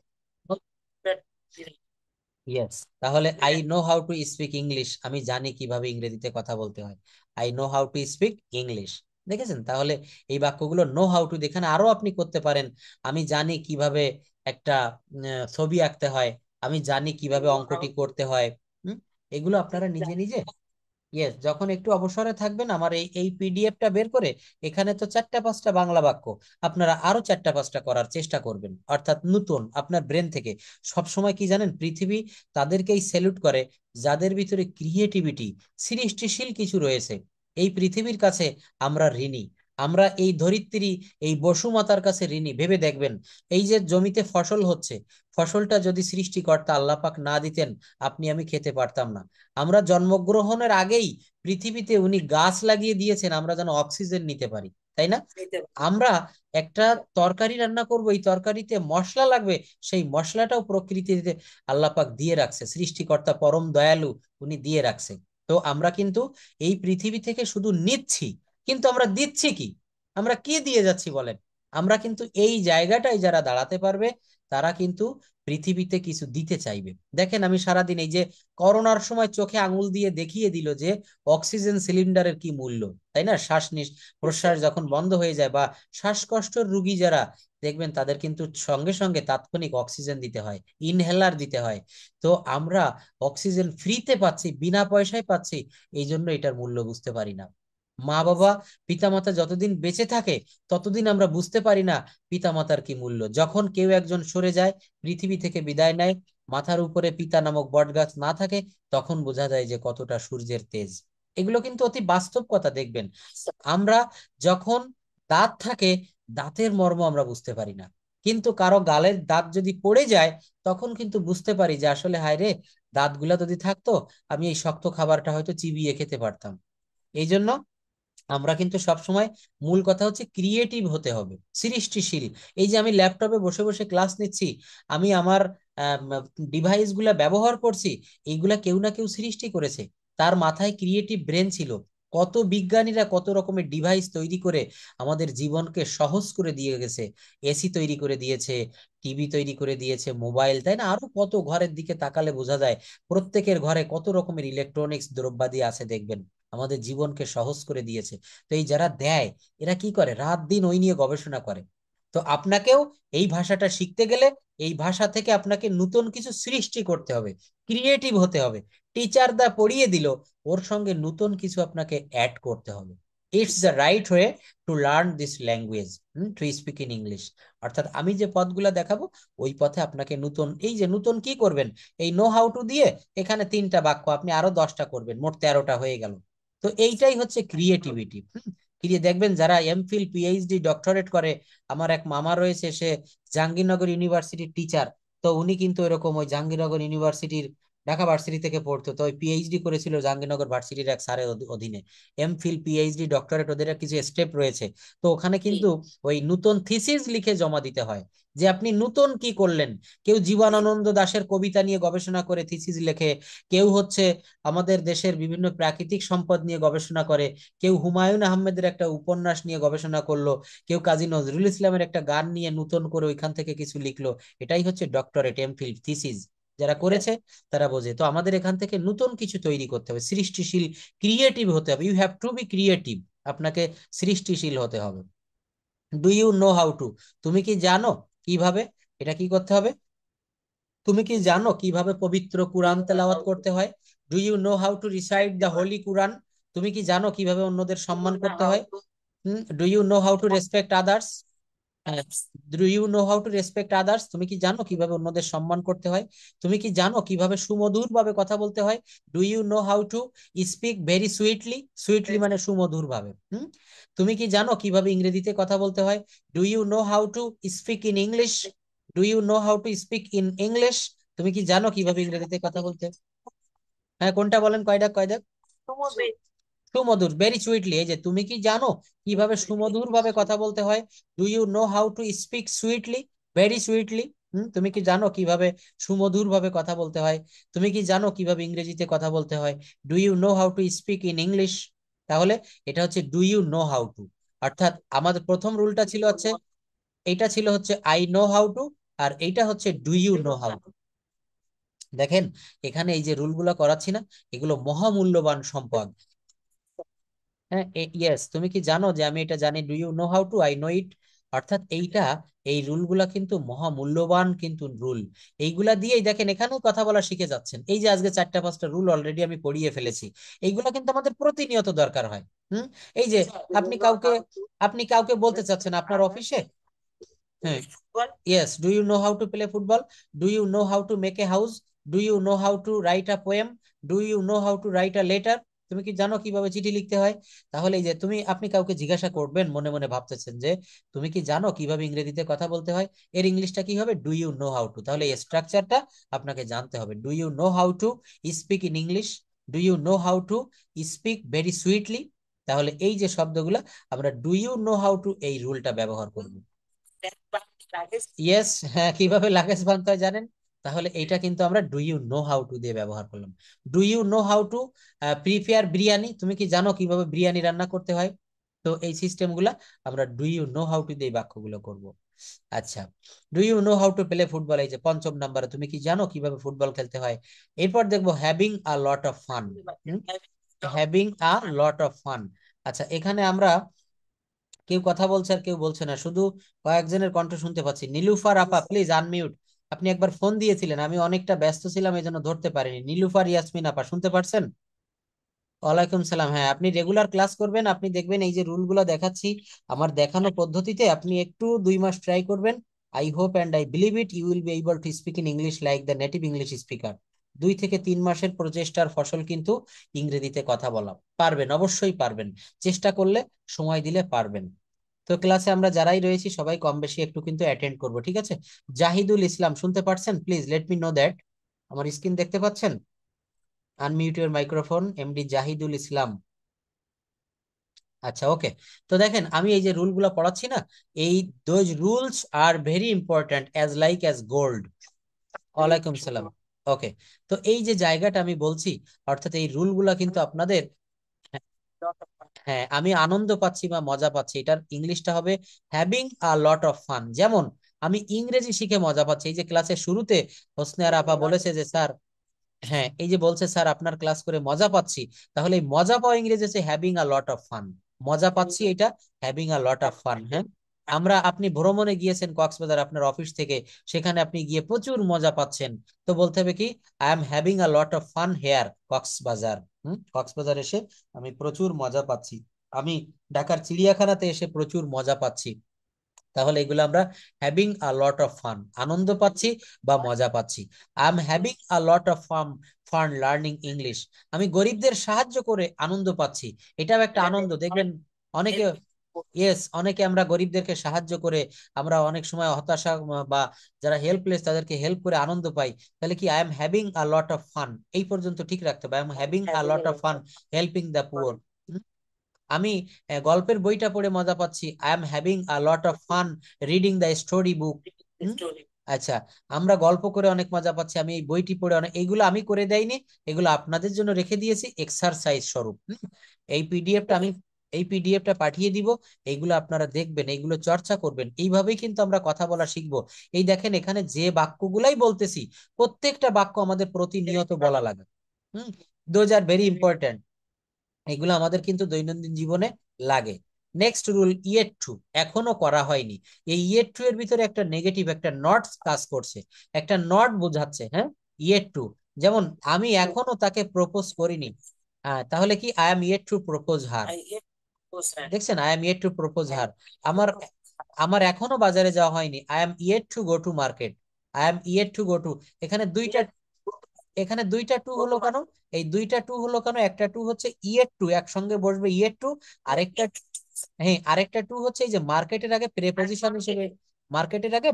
ইয়েস, তাহলে I know how to speak English, আমি জানি কিভাবে ইংরেজিতে কথা বলতে হয়, I know how to speak English. দেখেছেন তাহলে এই বাক্যগুলো নো হাউ টু, এখানে আরো আপনি করতে পারেন। আমি জানি কিভাবে একটা ছবি আঁকতে হয়, আমি জানি কিভাবে অঙ্কটি করতে হয়। হুম, এগুলো আপনারা নিজে নিজে ইয়েস, যখন একটু অবসরে থাকবেন আমার এই এই পিডিএফটা বের করে এখানে তো 4-5টা বাংলা বাক্য আপনারা আরো 4-5টা করার চেষ্টা করবেন, অর্থাৎ নতুন আপনার ব্রেন থেকে। সব সময় কি জানেন, পৃথিবী তাদেরকেই স্যালুট করে যাদের ভিতরে ক্রিয়েটিভিটি, সৃষ্টিশীল কিছু রয়েছে। এই পৃথিবীর কাছে আমরা ঋণী, আমরা এই ধরিত্রী, এই বসুমাতার কাছে ঋণী। ভেবে দেখবেন, এই যে জমিতে ফসল হচ্ছে, ফসলটা যদি সৃষ্টিকর্তা আল্লাহ পাক না দিতেন, আপনি আমি খেতে পারতাম না। আমরা জন্মগ্রহণের আগেই পৃথিবীতে উনি গাছ লাগিয়ে দিয়েছেন আমরা যেন অক্সিজেন নিতে পারি, তাই না? আমরা একটা তরকারি রান্না করব, এই তরকারিতে মশলা লাগবে, সেই মশলাটাও প্রকৃতিতে আল্লাহ পাক দিয়ে রাখছে, সৃষ্টিকর্তা পরম দয়ালু, উনি দিয়ে রাখছে। তো আমরা কিন্তু এই পৃথিবী থেকে শুধু নিচ্ছি, কিন্তু আমরা দিচ্ছি কি? আমরা কি দিয়ে যাচ্ছি বলেন? আমরা কিন্তু এই জায়গাটায় যারা দাঁড়াতে পারবে, তারা কিন্তু পৃথিবীতে কিছু দিতে চাইবে। দেখেন, আমি সারাদিন এই যে করোনার সময় চোখে আঙুল দিয়ে দেখিয়ে দিল যে অক্সিজেন সিলিন্ডারের কি মূল্য, তাই না? প্রশ্বাস যখন বন্ধ হয়ে যায় বা শ্বাসকষ্টের রুগী যারা, দেখবেন তাদের কিন্তু সঙ্গে সঙ্গে তাৎক্ষণিক অক্সিজেন দিতে হয়, ইনহেলার দিতে হয়। তো আমরা অক্সিজেন ফ্রিতে পাচ্ছি, বিনা পয়সায় পাচ্ছি, এই জন্য এটার মূল্য বুঝতে পারি না। মা বাবা, পিতামাতা যতদিন বেঁচে থাকে ততদিন আমরা বুঝতে পারি না পিতামাতার কি মূল্য। যখন কেউ একজন সরে যায়, পৃথিবী থেকে বিদায় নেয়, মাথার উপরে পিতা নামক বটগাছ না থাকে, তখন বোঝা যায় যে কতটা সূর্যের তেজ। এগুলো কিন্তু অতি বাস্তব কথা, দেখবেন। আমরা যখন দাঁত থাকে, দাঁতের মর্ম আমরা বুঝতে পারি না, কিন্তু কারো গালের দাঁত যদি পড়ে যায়, তখন কিন্তু বুঝতে পারি যে আসলে হায় রে, দাঁতগুলা যদি থাকতো, আমি এই শক্ত খাবারটা হয়তো চিবিয়ে খেতে পারতাম। এই জন্য আমরা কিন্তু সব সময়, মূল কথা হচ্ছে ক্রিয়েটিভ হতে হবে, সৃষ্টিশীল। এই যে আমি ল্যাপটপে বসে বসে ক্লাস নিচ্ছি, আমি আমার ডিভাইস গুলা ব্যবহার করছি, এইগুলা কেউ না কেউ সৃষ্টি করেছে, তার মাথায় ক্রিয়েটিভ ব্রেন ছিল। কত বিজ্ঞানীরা কত রকমের ডিভাইস তৈরি করে আমাদের জীবনকে সহজ করে দিয়ে গেছে। এসি তৈরি করে দিয়েছে, টিভি তৈরি করে দিয়েছে, মোবাইল, তাই না? আরো কত, ঘরের দিকে তাকালে বোঝা যায় প্রত্যেকের ঘরে কত রকমের ইলেকট্রনিক্স দ্রব্যাদি আছে, দেখবেন আমাদের জীবনকে সহজ করে দিয়েছে। তো এই যারা দেয়, এরা কি করে, রাত দিন ওই নিয়ে গবেষণা করে। তো আপনাকেও এই ভাষাটা শিখতে গেলে এই ভাষা থেকে আপনাকে নতুন কিছু সৃষ্টি করতে হবে, ক্রিয়েটিভ হতে হবে। টিচার দা পড়িয়ে দিল, ওর সঙ্গে নতুন কিছু আপনাকে অ্যাড করতে হবে। It's the right way to learn this language, two speak in English. অর্থাৎ আমি যে পদগুলা দেখাবো, ওই পথে আপনাকে নতুন, এই যে নতুন কি করবেন, এই নো হাউ টু দিয়ে এখানে 3টা বাক্য আপনি আরো 10টা করবেন, মোট 13টা হয়ে গেল। তো এইটাই হচ্ছে ক্রিয়েটিভিটি। দেখবেন যারা এমফিল পিএইচডি ডক্টরেট করে, আমার এক মামা রয়েছে, সে জাহাঙ্গীরনগর ইউনিভার্সিটির টিচার। তো উনি কিন্তু এরকম ওই জাহাঙ্গীরনগর ইউনিভার্সিটির ঢাকা ভার্সিটি থেকে পড়তো, তো ওই পিএইচডি করেছিল জাহাঙ্গীরনগর ভার্সিটির এক স্যারের অধীনে। এমফিল পিএইচডি ডক্টরেট, ওদের কিছু স্টেপ রয়েছে। তো ওখানে কিন্তু ওই নতুন থিসিস লিখে জমা দিতে হয়, যে আপনি নতুন কি করলেন। কেউ জীবনানন্দ দাশের কবিতা নিয়ে গবেষণা করে থিসিস লেখে, কেউ হচ্ছে আমাদের দেশের বিভিন্ন প্রাকৃতিক সম্পদ নিয়ে গবেষণা করে, কেউ হুমায়ুন আহমেদের একটা উপন্যাস নিয়ে গবেষণা করলো, কেউ কাজী নজরুল ইসলামের একটা গান নিয়ে নতুন করে ওইখান থেকে কিছু লিখলো। এটাই হচ্ছে ডক্টরেট, এমফিল, থিসিস। যারা করেছে তারা বোঝে। তো আমাদের এখান থেকে নতুন কিছু তৈরি করতে হবে, সৃষ্টিশীল, ক্রিয়েটিভ হতে হবে। You have to be creative, আপনাকে সৃষ্টিশীল হতে হবে। Do you know how to, তুমি কি জানো কিভাবে এটা কি করতে হবে? তুমি কি জানো কিভাবে পবিত্র কুরআন তেলাওয়াত করতে হয়? Do you know how to recite the holy Quran? তুমি কি জানো কিভাবে অন্যদের সম্মান করতে হয়? Do you know how to respect others? Do you know how to respect others, তুমি কি জানো কিভাবে অন্যদের সম্মান করতে হয়? তুমি কি জানো কিভাবে সুমধুর ভাবে কথা বলতে হয়? Do you know how to speak very sweetly? Sweetly মানে সুমধুর ভাবে। তুমি কি জানো কিভাবে ইংরেজিতে কথা বলতে হয়? Do you know how to speak in English? Do you know how to speak in English? তুমি কি জানো কিভাবে ইংরেজিতে কথা বলতে? হ্যাঁ, কোনটা বলেন, কয়টা কয়টা? সুমধুর, ভেরি সুইটলি। এই যে তুমি কি জানো কিভাবে সুমধুর ভাবে কথা বলতে হয়? Do you know how to speak sweetly, very sweetly? তুমি কি জানো কিভাবে সুমধুর ভাবে কথা বলতে হয়? তুমি কি জানো কিভাবে ইংরেজিতে কথা বলতে হয়? Do you know how to speak in English? তাহলে এটা হচ্ছে do you know how to. অর্থাৎ আমাদের প্রথম রুলটা ছিল হচ্ছে, এইটা ছিল হচ্ছে আই নো হাউ টু, আর এইটা হচ্ছে do you know how to. দেখেন, এখানে এই যে রুলগুলো করাচ্ছি না, এগুলো মহামূল্যবান সম্পদ। হ্যাঁ, ইয়েস, তুমি কি জানো যে আমি এটা জানি? Do you know how to, I know it. অর্থাৎ এই রুলগুলা কিন্তু মহামূল্যবান কিন্তু রুল। এইগুলা দিয়েই দেখেন এখানেও কথা বলা শিখে যাচ্ছেন। এই যে আজকে 4টা 5টা রুল অলরেডি আমি পড়িয়ে ফেলেছি, এইগুলা কিন্তু আমাদের প্রতিনিয়ত দরকার হয়। হুম। এই যে আপনি কাউকে আপনি কাউকে বলতে চাচ্ছেন আপনার অফিসে, হ্যাঁ, yes, do you know how to play football, do you know how to make a house, do you know how to write a poem, do you know how to write a letter. তুমি কি জানো কিভাবে চিঠি লিখতে হয়? তাহলে এই যে আপনি কাউকে জিজ্ঞাসা করবেন, মনে মনে ভাবতেছেন যে তুমি কি জানো কিভাবে ইংরেজিতে কথা বলতে হয়, এর ইংলিশটা কি হবে? Do you know how to. তাহলে এই স্ট্রাকচারটা আপনাকে জানতে হবে। Do you know how to speak in English, do you know how to speak very sweetly. তাহলে এই যে শব্দগুলা, আমরা do you know how to এই রুলটা ব্যবহার করব। ইয়েস, হ্যাঁ, কিভাবে লাগেজ বানতে হয় জানেন? তাহলে এইটা কিন্তু আমরা do you know how to দিয়ে ব্যবহার করলাম। Do you know how to prepare biryani, তুমি কি জানো কিভাবে বিরিয়ানি রান্না করতে হয়? তো এই সিস্টেম গুলা আমরা do you know how to দিয়ে বাক্যগুলো করব। আচ্ছা, do you know how to play football, এই যে 5ম নাম্বারে, তুমি কি জানো কিভাবে ফুটবল খেলতে হয়? এরপর দেখবো having a lot of fun. Having a lot of fun. আচ্ছা, এখানে আমরা কেউ কথা বলছে আর কেউ বলছে না, শুধু কয়েকজনের কণ্ঠ শুনতে পাচ্ছি। নীলুফার আপা, প্লিজ আনমিউট। আপনি একবার ফোন দিয়েছিলেন, আমি অনেকটা ব্যস্ত ছিলাম, এই জন্য ধরতে পারিনি। নীলুফার ইয়াসমিন আপা, শুনতে পারছেন? ওয়ালাইকুম সালাম। হ্যাঁ, আপনি রেগুলার ক্লাস করবেন, আপনি দেখবেন এই যে রুলগুলো দেখাচ্ছি আমার দেখানো পদ্ধতিতে, আপনি একটু 2 মাস ট্রাই করবেন। I hope and I believe it you will be able to speak in English like the native English speaker. 2 থেকে 3 মাসের প্রচেষ্টার ফসল কিন্তু ইংরেজিতে কথা বলা পারবেন, অবশ্যই পারবেন। চেষ্টা করলে, সময় দিলে পারবেন। তো ক্লাসে আমরা যারাই রয়েছি সবাই কম বেশি একটু কিন্তু অ্যাটেন্ড করব, ঠিক আছে? জাহিদুল ইসলাম, শুনতে পারছেন? Please let me know that. আমার স্ক্রিন দেখতে পাচ্ছেন? Unmute your microphone, MD Jahidul Islam. আচ্ছা, ওকে। তো দেখেন আমি এই যে রুলগুলো পড়াচ্ছি না, এই those rules are very important as like as gold. ওয়ালাইকুম সালাম। ওকে। তো এই যে জায়গাটা আমি বলছি, অর্থাৎ এই রুলগুলা কিন্তু আপনাদের, হ্যাঁ, আমি আনন্দ পাচ্ছি বা মজা পাচ্ছি, এটার ইংলিশটা হবে having a lot of fun. যেমন আমি ইংরেজি শিখে মজা পাচ্ছি, এই যে ক্লাসের শুরুতে হোসনে আর আপা বলেছে যে স্যার, হ্যাঁ, এই যে বলছে স্যার আপনার ক্লাস করে মজা পাচ্ছি, তাহলে এই মজা পাওয়া ইংরেজি হচ্ছে having a lot of fun. মজা পাচ্ছি, এটা having a lot of fun. হ্যাঁ, আপনি ভ্রমণে গিয়েছেন কক্সবাজার আপনার অফিস থেকে, সেখানে আপনি গিয়ে প্রচুর মজা পাচ্ছেন, তো বলতে হবে কি? I am having a lot of fun here Cox's Bazar. Cox's Bazar এসে আমি প্রচুর মজা পাচ্ছি, আমি ঢাকার চিড়িয়াখানাতে এসে প্রচুর মজা পাচ্ছি। তাহলে এগুলো আমরা having a lot of fun, আনন্দ পাচ্ছি বা মজা পাচ্ছি। I am having a lot of fun fun learning English, আমি গরিবদের সাহায্য করে আনন্দ পাচ্ছি। এটাও একটা আনন্দ, দেখবেন অনেকে, ইয়েস, অনেকে আমরা গরিবদেরকে সাহায্য করে আমরা অনেক সময় হতাশা বা যারা হেল্পলেস তাদেরকে হেল্প করে আনন্দ পাই। তাহলে কি? I am having a lot of fun, এই পর্যন্ত ঠিক রাখতে হবে। I am having a lot of fun helping the poor. আমি গল্পের বইটা পড়ে মজা পাচ্ছি। I am having a lot of fun reading the story book. আচ্ছা, আমরা গল্প করে অনেক মজা পাচ্ছি, আমি এই বইটি পড়ে অনেক, এইগুলো আমি করে দেইনি, এগুলো আপনাদের জন্য রেখে দিয়েছি এক্সারসাইজ স্বরূপ। এই পিডিএফটা আমি এই পিডিএফটা পাঠিয়ে দিব, এইগুলো আপনারা দেখবেন, এইগুলো চর্চা করবেন, এইভাবেই কিন্তু আমরা কথা বলা শিখবো। এই দেখেন এখানে যে বাক্যগুলাই বলতেছি, প্রত্যেকটা বাক্য আমাদের প্রতিনিয়ত বলা লাগে। দোজ আর ভেরি ইম্পর্টেন্ট, এগুলো আমাদের কিন্তু দৈনন্দিন জীবনে লাগে। নেক্সট রুল, ইয়েট টু, এখনো করা হয়নি। এই ইয়েট টু এর ভিতরে একটা নেগেটিভ, একটা নট কাজ করছে, একটা নট বোঝাচ্ছে। হ্যাঁ, ইয়েট টু, যেমন আমি এখনো তাকে প্রপোজ করিনি। তাহলে কি? I am yet to propose her. দেখছেন, I am yet to propose her. আমার আমার এখনো বাজারে যাওয়া হয়নি। I am yet to go to market. I am yet to go to, এখানে দুইটা এখানে দুইটা টু হলো কেন? এই দুইটা টু হলো কেন? একটা টু হচ্ছে ইয়েট টু, একসঙ্গে বসবে ইয়েট টু। আরেকটা, হ্যাঁ, আরেকটা টু হচ্ছে এই যে মার্কেটের আগে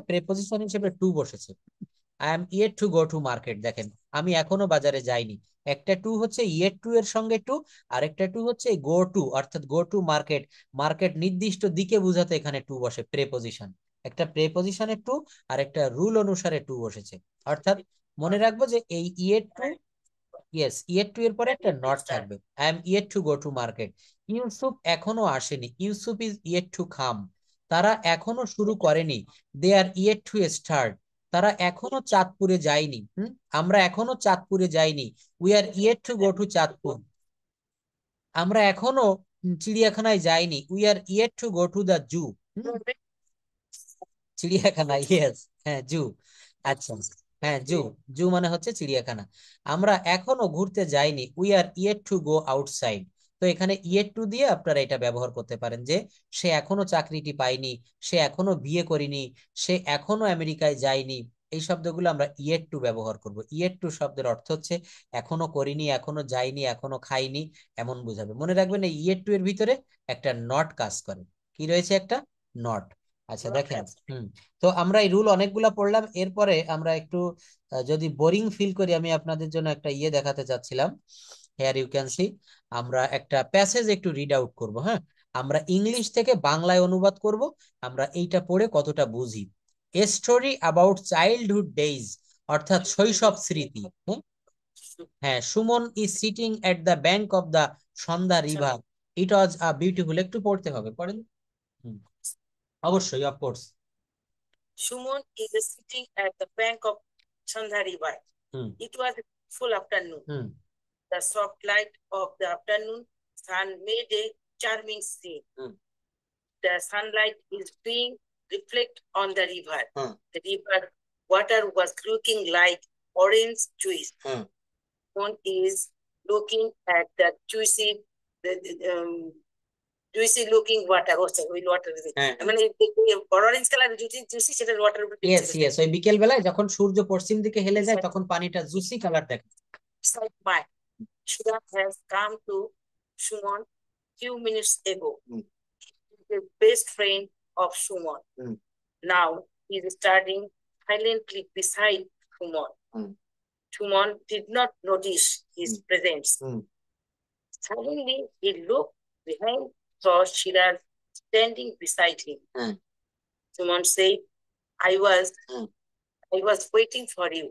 প্রেপোজিশন হিসেবে টু বসেছে। I am yet to go to market, দেখেন আমি এখনো বাজারে যাইনি। একটা টু হচ্ছে ইয়েট টু এর সঙ্গে টু, আরেকটা টু হচ্ছে গো টু, অর্থাৎ গো টু মার্কেট। মার্কেট নির্দিষ্ট দিকে বুঝাতে এখানে টু বসে, প্রেপোজিশন। একটা প্রেপোজিশনের টু আর একটা রুল অনুসারে টু বসেছে। অর্থাৎ মনে রাখবো যে এই yet to, yes, yet to এর পরে একটা নট থাকবে। I am yet to go to market. Yusuf এখনো আসেনি, Yusuf is yet to come. তারা এখনো শুরু করেনি, they are yet to start. তারা এখনো চাঁদপুরে যায়নি। আমরা এখনো চাঁদপুরে যাইনি, we are yet to go to Chandpur. আমরা এখনো চিড়িয়াখানায় যাইনি, we are yet to go to the zoo. চিড়িয়াখানা, ইয়েস, হ্যাঁ জু। আচ্ছা, হ্যাঁ জু। জু মানে হচ্ছে চিড়িয়াখানা। আমরা এখনো ঘুরতে যাইনি, we are yet to go outside. তো এখানে ইয়েট টু দিয়ে আপনারা এটা ব্যবহার করতে পারেন যে সে এখনো চাকরিটি পায়নি, সে এখনো বিয়ে করেনি, সে এখনো আমেরিকায় যায়নি। এই শব্দগুলো আমরা ইয়েট টু ব্যবহার করব। ইয়েট টু শব্দের অর্থ হচ্ছে এখনো করিনি, এখনো যাইনি, এখনো খাইনি, এমন বোঝাবে। মনে রাখবেন এই ইয়েট টু এর ভিতরে একটা নট কাজ করে। কি রয়েছে? একটা নট। আচ্ছা দেখেন, তো আমরা এই রুল অনেকগুলা পড়লাম, এরপরে আমরা একটু যদি বোরিং ফিল করি, আমি আপনাদের জন্য একটা ইয়ে দেখাতে চাচ্ছিলাম। হেয়ার ইউ ক্যান সি, আমরা একটা প্যাসেজ একটু রিড আউট করব। হ্যাঁ, আমরা ইংলিশ থেকে বাংলায় অনুবাদ করব, আমরা এইটা পড়ে কতটা বুঝি। A story about childhood days, অর্থাৎ শৈশব স্মৃতি। হ্যাঁ, হ্যাঁ, Suman is sitting at the bank of the Sandhya river, it was a beautiful. একটু পড়তে হবে, পড়েন। হুম, অবশ্যই, of course. Suman is sitting at the bank of Sandha River. It was a full afternoon. The soft light of the afternoon sun made a charming scene. The sunlight is being reflected on the river. The river water was looking like orange juice. One is looking at the juicy, juicy looking water. ওই water মানে orange colour juicy, সেটা water উপর yes yes, ওই বিকেল বেলায় যখন সূর্য পশ্চিম দিকে হেলে যায় তখন পানিটা জুসি কালার দেখে। My Shira has come to Shumon few minutes ago. The best friend of Shumon. Now he is standing silently beside Shumon. Shumon did not notice his presence. Suddenly he looked behind, saw Shira standing beside him. Shumon said, I was waiting for you.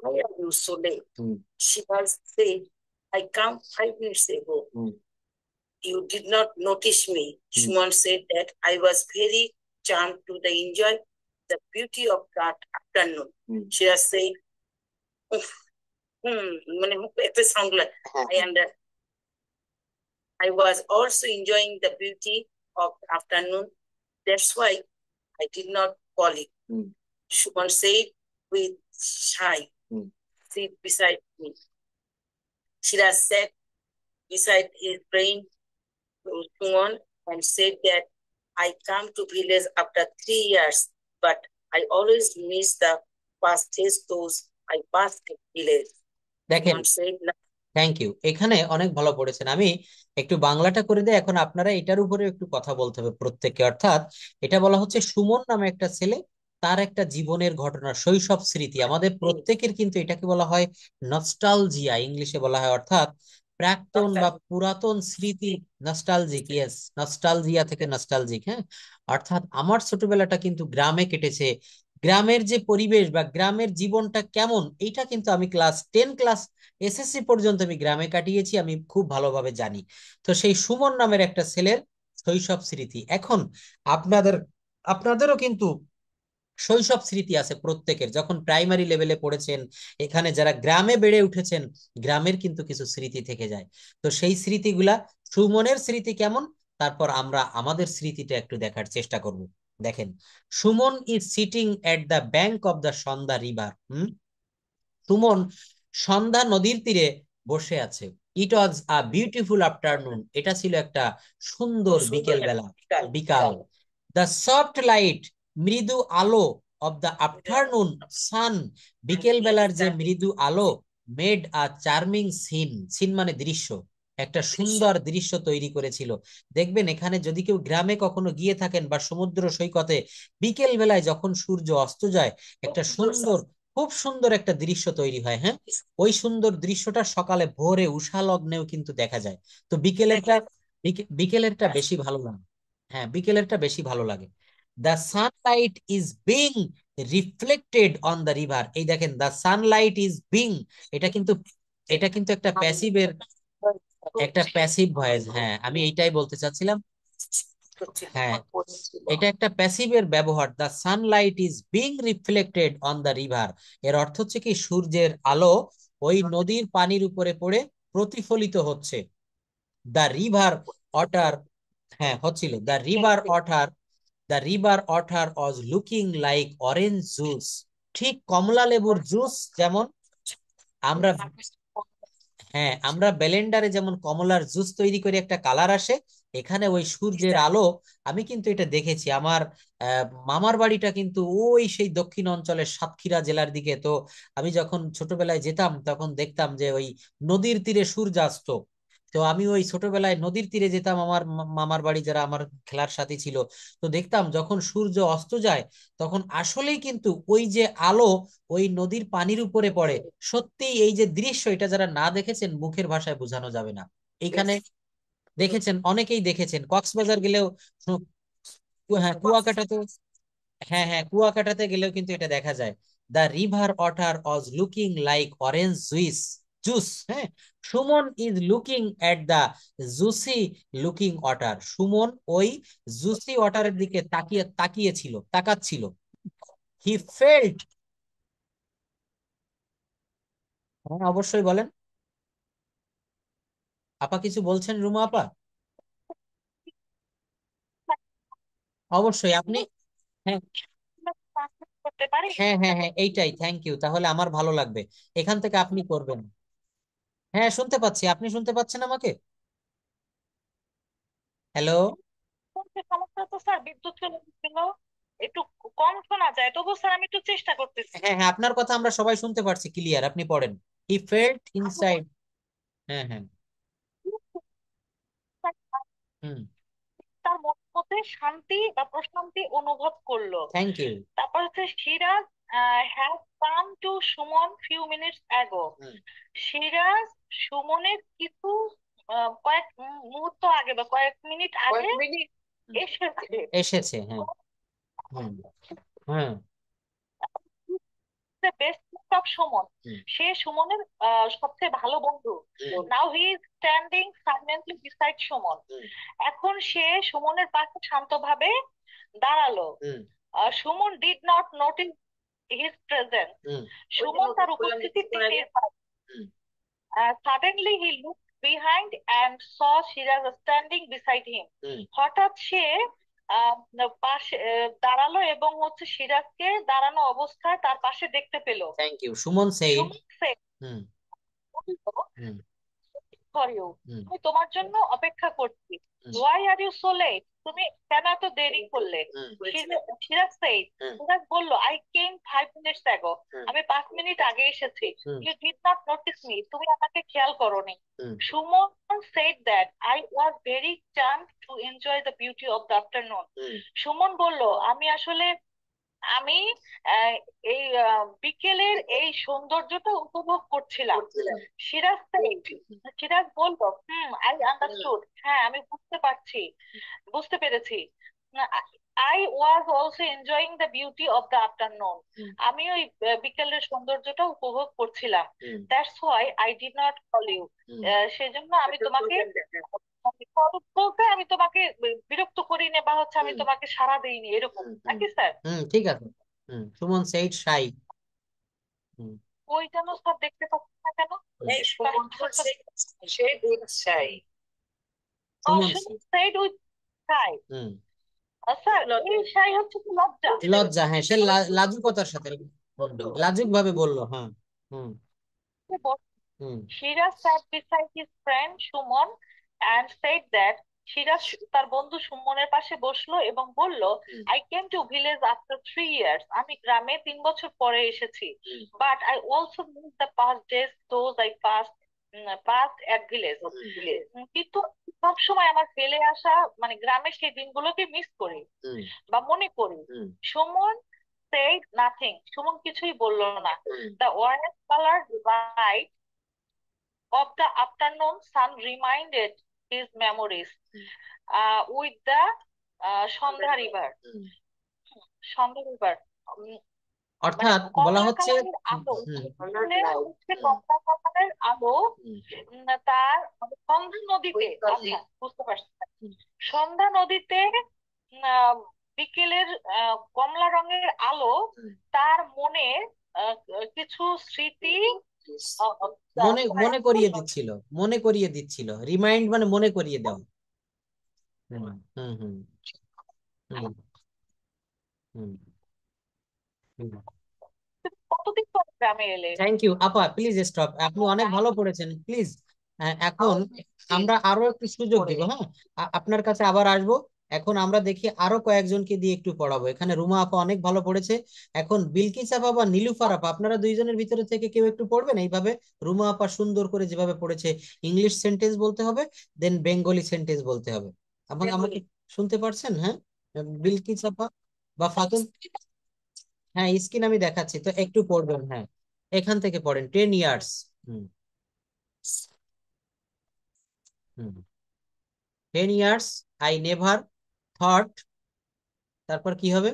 Why are you so late? Shira said, I come 5 minutes ago. You did not notice me. Shumon said that I was very charmed to enjoy the beauty of that afternoon. Shira said, sound like I was also enjoying the beauty of the afternoon. That's why I did not call it. Shumon said with shy, sit beside me. Shira sat beside his friend Shumon and said that I come to village after 3 years, but I always miss the past days those I passed in village. দেখেন, thank you, এখানে অনেক ভালো পড়েছেন। আমি একটু বাংলাটা করে দিই, এখন আপনারা এটার উপরে একটু কথা বলতে হবে প্রত্যেককে। অর্থাৎ এটা বলা হচ্ছে সুমন নামে একটা ছেলে, তার একটা জীবনের ঘটনা, শৈশব স্মৃতি। আমাদের প্রত্যেকের কিন্তু এটাকে বলা হয় নস্টালজিয়া, ইংলিশে বলা হয়, অর্থাৎ প্রাক্তন বা পুরাতন স্মৃতি। নস্টালজিক, ইয়েস, নস্টালজিয়া থেকে নস্টালজিক। হ্যাঁ, অর্থাৎ আমার ছোটবেলাটা কিন্তু গ্রামে কেটেছে। গ্রামের যে পরিবেশ বা গ্রামের জীবনটা কেমন, এইটা কিন্তু আমি ক্লাস 10, ক্লাস এসএসসি পর্যন্ত আমি গ্রামে কাটিয়েছি, আমি খুব ভালোভাবে জানি। তো সেই সুমন নামের একটা ছেলের শৈশব স্মৃতি। এখন আপনাদের আপনাদেরও কিন্তু শৈশব স্মৃতি আছে প্রত্যেকের, যখন প্রাইমারি লেভেলে পড়েছেন, এখানে যারা গ্রামে বেড়ে উঠেছেন, গ্রামের কিন্তু কিছু স্মৃতি থেকে যায়। তো সেই স্মৃতিগুলা, সুমনের স্মৃতি কেমন, তারপর আমরা আমাদের স্মৃতিটা একটু দেখার চেষ্টা করব। দেখেন, Suman is sitting at the bank of the Sandhya river. Suman Sandhya নদীর তীরে বসে আছে। ইট ওয়াজ আ বিউটিফুল আফটারনুন, এটা ছিল একটা সুন্দর বিকেল বেলা, বিকাল। দ্য সফট লাইট, মৃদু আলো, অফ দ্য আফটারনুন সান, বিকেল বেলার যে মৃদু আলো, made a charming scene, scene মানে দৃশ্য, একটা সুন্দর দৃশ্য তৈরি করেছিল। দেখবেন এখানে যদি কেউ গ্রামে কখনো গিয়ে থাকেন বা সমুদ্র সৈকতে, বিকেল বেলায় যখন সূর্য অস্ত যায়, একটা সুন্দর, খুব সুন্দর একটা দৃশ্য তৈরি হয়। হ্যাঁ, ওই সুন্দর দৃশ্যটা সকালে ভোরে উষা লগ্নেও কিন্তু দেখা যায়। তো বিকেলেরটা, বিকেলেরটা বেশি ভালো লাগে। হ্যাঁ, বিকেলেরটা বেশি ভালো লাগে। The Sunlight is being reflected on the river. এই দেখেন, দ্য সানলাইট ইজ বিং, এটা কিন্তু, এটা কিন্তু একটা প্যাসিভের, একটা প্যাসিভ ভয়েস। হ্যাঁ, আমি এইটাই বলতে চাচ্ছিলাম। হ্যাঁ, এটা একটা প্যাসিভের ব্যবহার। The Sunlight is being reflected on the river, এর অর্থ হচ্ছে কি সূর্যের আলো ওই নদীর পানির উপরে পড়ে প্রতিফলিত হচ্ছে। দ্য রিভার ওয়াটার, হ্যাঁ হচ্ছিল, the river water the river water was looking like orange juice. ঠিক কমলা লেবুর জুস যেমন আমরা, হ্যাঁ, আমরা ব্লেন্ডারে যেমন কমলার জুস তৈরি করে একটা কালার আসে, এখানে ওই সূর্যের আলো, আমি কিন্তু এটা দেখেছি। আমার মামার বাড়িটা কিন্তু ওই সেই দক্ষিণ অঞ্চলের সাতক্ষীরা জেলার দিকে। তো আমি যখন ছোটবেলায় যেতাম তখন দেখতাম যে ওই নদীর তীরে সূর্যাস্ত। তো আমি ওই ছোটবেলায় নদীর তীরে যেতাম, আমার মামার বাড়ি যারা আমার খেলার সাথী ছিল। তো দেখতাম যখন সূর্য অস্ত যায় তখন আসলেই কিন্তু ওই যে আলো ওই নদীর পানির উপরে পড়ে। সত্যি এই যে দৃশ্য, এটা যারা না দেখেছেন মুখের ভাষায় বোঝানো যাবে না। এইখানে দেখেছেন, অনেকেই দেখেছেন, কক্সবাজার গেলেও হ্যাঁ কুয়াকাটাতে, হ্যাঁ হ্যাঁ কুয়াকাটাতে গেলেও কিন্তু এটা দেখা যায়। The river water was looking like orange juice. হ্যাঁ, Suman is looking at the juicy looking water. Suman ওই জুসি ওয়াটারের দিকে তাকাচ্ছিল। হি ফেল্ট, হ্যাঁ অবশ্যই বলেন আপা, কিছু বলছেন রুমা আপা? অবশ্যই আপনি, হ্যাঁ করতে পারি। হ্যাঁ হ্যাঁ হ্যাঁ এইটাই, থ্যাংক ইউ, তাহলে আমার ভালো লাগবে। এখান থেকে আপনি করবেন। হ্যাঁ শুনতে পাচ্ছি, আপনি শুনতে পাচ্ছেন আমাকে? হ্যালো। সমস্যা তো স্যার বিদ্যুৎ চলে গেছিল, একটু কম শোনা যায়, তবু স্যার আমি একটু চেষ্টা করতেছি। হ্যাঁ হ্যাঁ আপনার কথা আমরা সবাই শুনতে পারছি ক্লিয়ার, আপনি পড়েন। He felt inside. হ্যাঁ হ্যাঁ। হুম। তার মধ্যে শান্তি বা প্রশান্তি অনুভব করলো। Thank you. তারপর হচ্ছে Siraj have come to Suman few minutes ago. Siraj সুমনের কিছু কয়েক মুহূর্ত আগে বা কয়েক মিনিট আগে এসেছে। এসেছে, হ্যাঁ। হুম। হুম। বেস্ট অফ সুমন, সে সুমনের সবচেয়ে ভালো বন্ধু। Now he is standing silently beside Suman. এখন সে সুমনের পাশে শান্তভাবে দাঁড়ালো। Suman did not notice his presence. Suman তার উপস্থিতি টের পায়। Suddenly he looked behind and saw Shiraz standing beside him. হঠাৎ সে পাশে দাঁড়ালো এবং হচ্ছে সিরাজকে দাঁড়ানো অবস্থায় তার পাশে দেখতে পেল। Thank you. Suman said, Suman said, hmm hmm for you, হুম আমি তোমার জন্য অপেক্ষা করছি। Why are you so late? তুমি কেন এত দেরি করলে? সিরাজ said, সিরাজ বলল, I came 5 minutes ago. আমি 5 মিনিট আগে এসেছি। You did not notice me. তুমি আমাকে খেয়াল করোনি। Suman said that I was very charmed to enjoy the beauty of the afternoon. Suman বলল, আমি আহ, এই বিকেলের এই সৌন্দর্যটা উপভোগ করছিলাম। সিরাজ said, সিরাজ বলল, আই আন্ডারস্টুড, হ্যাঁ আমি বুঝতে পেরেছি। I was also enjoying the beauty of the afternoon. আমি ওই বিকেলের সৌন্দর্যটা উপভোগ করছিলাম। That's why I did not call you. সেজন্য আমি তোমাকে বলতে আমি তোমাকে বিরক্ত করিনি বা হচ্ছে আমি তোমাকে সাড়া দিইনি, এরকম নাকি স্যার? ঠিক আছে। সুমন সেইড শাই। ওই যেন স্যার দেখতে পাচ্ছি না কেন? Shade with shy. Suman said with shy. Sir এই shy হচ্ছে কি লজ্জা? লজ্জা, হ্যাঁ সে লাজুকতার সাথে বললো, লাজুক ভাবে বললো, হ্যাঁ। হুম হুম Shira sat beside his friend Suman and said that Siraj তার বন্ধু সুমনের পাশে বসলো এবং বলল, I came to village after 3 years. আমি গ্রামে 3 বছর পরে এসেছি। But I also miss the past days those I past at village. কিন্তু সব সময় আমার ফেলে আসা মানে গ্রামের সেই দিনগুলোকে মিস করি বা মনে করি। Suman said nothing. সুমন কিছুই বলল না। The orange colour light of the afternoon sun reminded his memories with the Sandhya river. Sandhya river. অর্থাৎ বলা হচ্ছে আলো, কমলা কালারের আলো তার সন্ধ্যা নদীতে, আচ্ছা বুঝতে পারছি, সন্ধ্যা নদীতে আহ, বিকেলের কমলা রঙের আলো তার মনে আহ, কিছু স্মৃতি মনে মনে করিয়ে দিচ্ছিল, রিমাইন্ড মানে মনে করিয়ে দাও। হুম হুম হুম হুম কতদিন পর গ্রামে এলে? থ্যাংক ইউ আপা, প্লিজ স্টপ, আপনি অনেক ভালো পড়েছেন, প্লিজ। এখন আমরা আরো একটু সুযোগ দিব, হ্যাঁ, আপনার কাছে আবার আসবো। এখন আমরা দেখি আরো কয়েকজনকে দিয়ে একটু পড়াবো। এখানে রুমা আপা অনেক ভালো পড়েছে। এখন বিলকিস আপা বা নীলুফার আপা, আপনারা দুইজনের ভিতরে থেকে কেউ একটু পড়বেন এইভাবে। রুমা আপা সুন্দর করে যেভাবে পড়েছে, ইংলিশ সেন্টেন্স বলতে হবে, দেন বেঙ্গলি সেন্টেন্স বলতে হবে। আমাকে শুনতে পারছেন? হ্যাঁ, বিলকিস আপা বা ফাতেম। হ্যাঁ, স্ক্রিন আমি দেখাচ্ছি, তো একটু পড়বেন। হ্যাঁ, এখান থেকে পড়েন 10 years। Hmm hmm 10 years I never thought, তারপর কি হবে?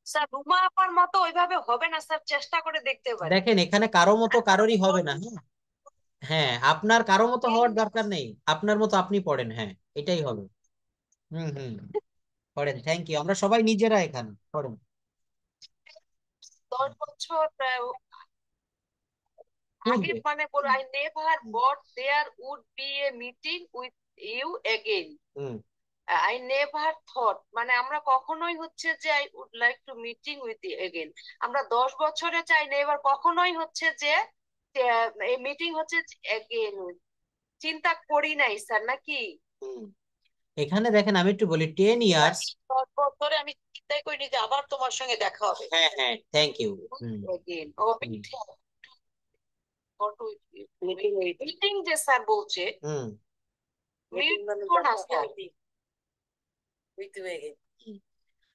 স্যার রুমা আপার মতো ওইভাবে হবে না স্যার, চেষ্টা করে দেখতে পারি। দেখেন, এখানে কারো মতো কারোরই হবে না। হ্যাঁ, হ্যাঁ, আপনার কারো মতো হওয়ার দরকার নেই, আপনার মতো আপনি পড়েন, হ্যাঁ, এটাই হবে। হুম পড়েন, থ্যাংক ইউ, আমরা সবাই নিজেরা এখানে পড়েন। 10 বছর আগে মানে বলো, I never bought there would be a meeting with you again. Hmm I never thought মানে আমরা কখনোই হচ্ছে যে I would like to meeting with you again. আমরা 10 বছরে চাই নেভার কখনোই হচ্ছে যে এই মিটিং হচ্ছে এগেইন চিন্তা করি নাই স্যার, নাকি? হুম। এখানে দেখেন, আমি একটু বলি 10 years। 10 বছরে আমি চিন্তাই করিনি যে আবার তোমার সঙ্গে দেখা হবে। হ্যাঁ হ্যাঁ, থ্যাংক ইউ। এগেইন ও মিটিং যে স্যার বলছে, হুম মিট না স্যার।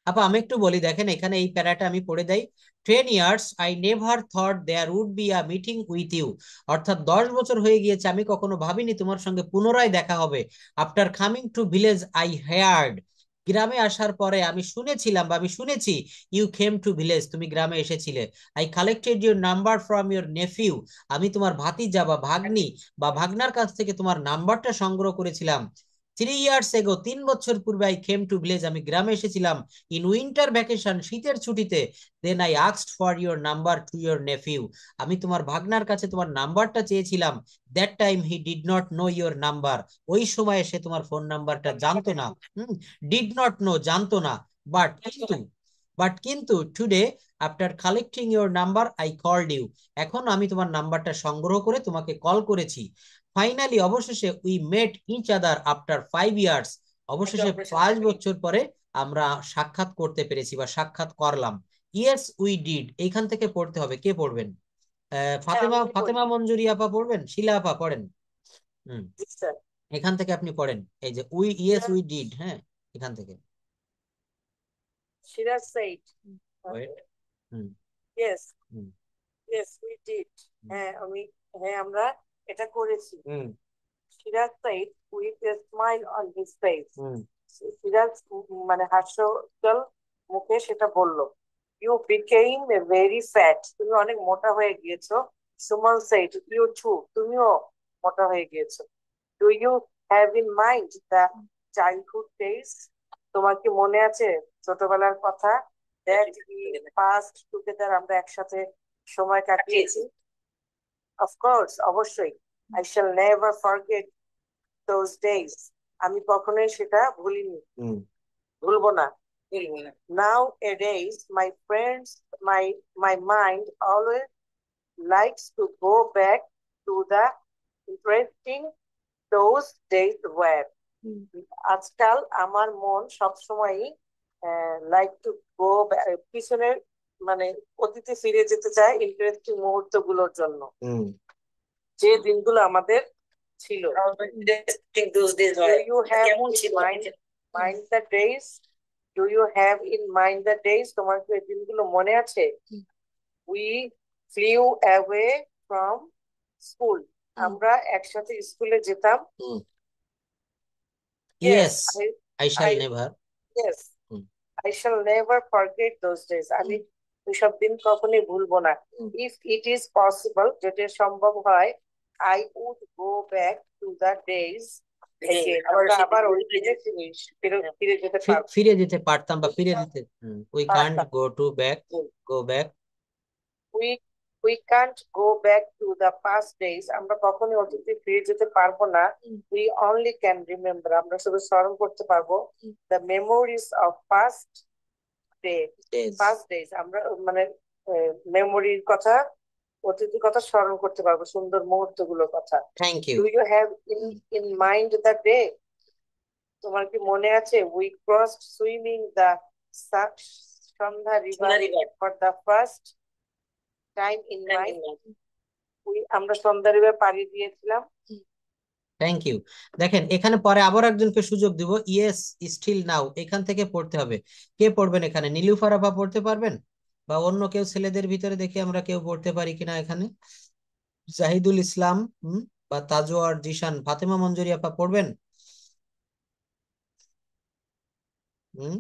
আপা আমি একটু বলি, দেখেন এখানে এই প্যারাটা আমি পড়ে দেই। 10 years I never thought there would be a meeting with you. অর্থাৎ 10 বছর হয়ে গিয়েছে, আমি কখনো ভাবিনি তোমার সঙ্গে পুনরায় দেখা হবে। After coming to village I heard, গ্রামে আসার পরে আমি শুনেছিলাম বা আমি শুনেছি, ইউ কেম টু ভিলেজ, তুমি গ্রামে এসেছিলে। I collected your number from your nephew, আমি তোমার ভাতিজা বা ভাগ্নি বা ভাগনার কাছ থেকে তোমার নাম্বারটা সংগ্রহ করেছিলাম। 3 years ago, 3 বছর পূর্বে, আই কেম টু ভিলেজ, আমি গ্রামে এসেছিলাম। ইন উইন্টার ভ্যাকেশন, শীতের ছুটিতে। Then I asked for your number to your nephew, আমি তোমার ভাগনার কাছে তোমার নাম্বারটা চেয়েছিলাম। That time he did not know your number, ওই সময় সে তোমার ফোন নাম্বারটা জানতো না। ডিড নট নো, জানতো না। বাট কিন্তু today after collecting your number I called you, এখন আমি তোমার নাম্বারটা সংগ্রহ করে তোমাকে কল করেছি। ফাইনালি, অবশেষে, we met each other after 5 years, অবশেষে 5 বছর পরে আমরা সাক্ষাৎ করতে পেরেছি বা সাক্ষাৎ করলাম। ইয়েস উই ডিড, এইখান থেকে পড়তে হবে। কে পড়বেন? ফাতেমা মঞ্জুরি আপা পড়বেন, শিলা আপা পড়েন। হুম এখান থেকে আপনি পড়েন, এই যে ইয়েস উই ডিড, হ্যাঁ, এখান থেকে। Shiraz said, Wait. Hmm yes, hmm yes, we did. হ্যাঁ আমরা এটা করেছি। Shiraz said with a smile on his face. Siraj মানে হাস্যোজ্জ্বল মুখে সেটা বলল। You became a very fat, তুমি অনেক মোটা হয়ে গিয়েছো। সুমন সেড, ইউ টু, তুমিও মোটা হয়ে গিয়েছো। Do you have in mind the childhood days, তোমার কি মনে আছে ছোটবেলার কথা? দ্যাট উই পাস্ট টুগেদার, আমরা একসাথে সময় কাটিয়েছি। অফকোর্স, অবশ্যই। I shall never forget those days, আমি কখনোই সেটা ভুলিনি, ভুলবো না। Nowadays my friends, my mind always likes to go back to the interesting those days were, আজকাল আমার মন সবসময়ই লাইক টু গো পিছনের মানে অতীতে ফিরে যেতে চায় ইন্টারেস্টিং মুহূর্ত গুলোর জন্য, যে দিনগুলো আমাদের ছিল। Do you have in mind the days, তোমার কি দিনগুলো মনে আছে? We flew away from school, আমরা একসাথে স্কুলে যেতাম। Yes I shall never, Yes, I shall never forget those days. আমি ওইসব দিন কখনোই ভুলবো না। If it is possible, যদি সম্ভব হয়, I would go back to the days again. আমরা আবার ওই দিনে ফিরে যেতে পারতাম বা ফিরে যেতে। We can't go to back, go back. We can't go back to the past days. আমরা কখনোই অতীতে ফিরে যেতে পারবো না। We only can remember, আমরা শুধু স্মরণ করতে পারবো the memories of past day, first days আমরা মানে মেমোরির কথা, অতীতের কথা স্মরণ করতে পারবো, সুন্দর মুহূর্তগুলোর কথা। Thank you. Do you have in mind the day? তোমার কি মনে আছে? We crossed swimming the Sandhya river for the first time in mind. আমরা সন্ধ্যা রিভার পাড়ি দিয়েছিলাম। Thank you. দেখেন এখানে পরে আবার একজনকে সুযোগ দিব, ইয়েস স্টিল নাও, এখান থেকে পড়তে হবে। কে পড়বেন এখানে? নীলুফার আপা পড়তে পারবেন? বা অন্য কেউ ছেলেদের ভিতরে দেখি আমরা কেউ পড়তে পারি কিনা এখানে। জাহিদুল ইসলাম বা তাজওয়ার জিশান, ফাতেমা মঞ্জুরি আপা পড়বেন? হুম,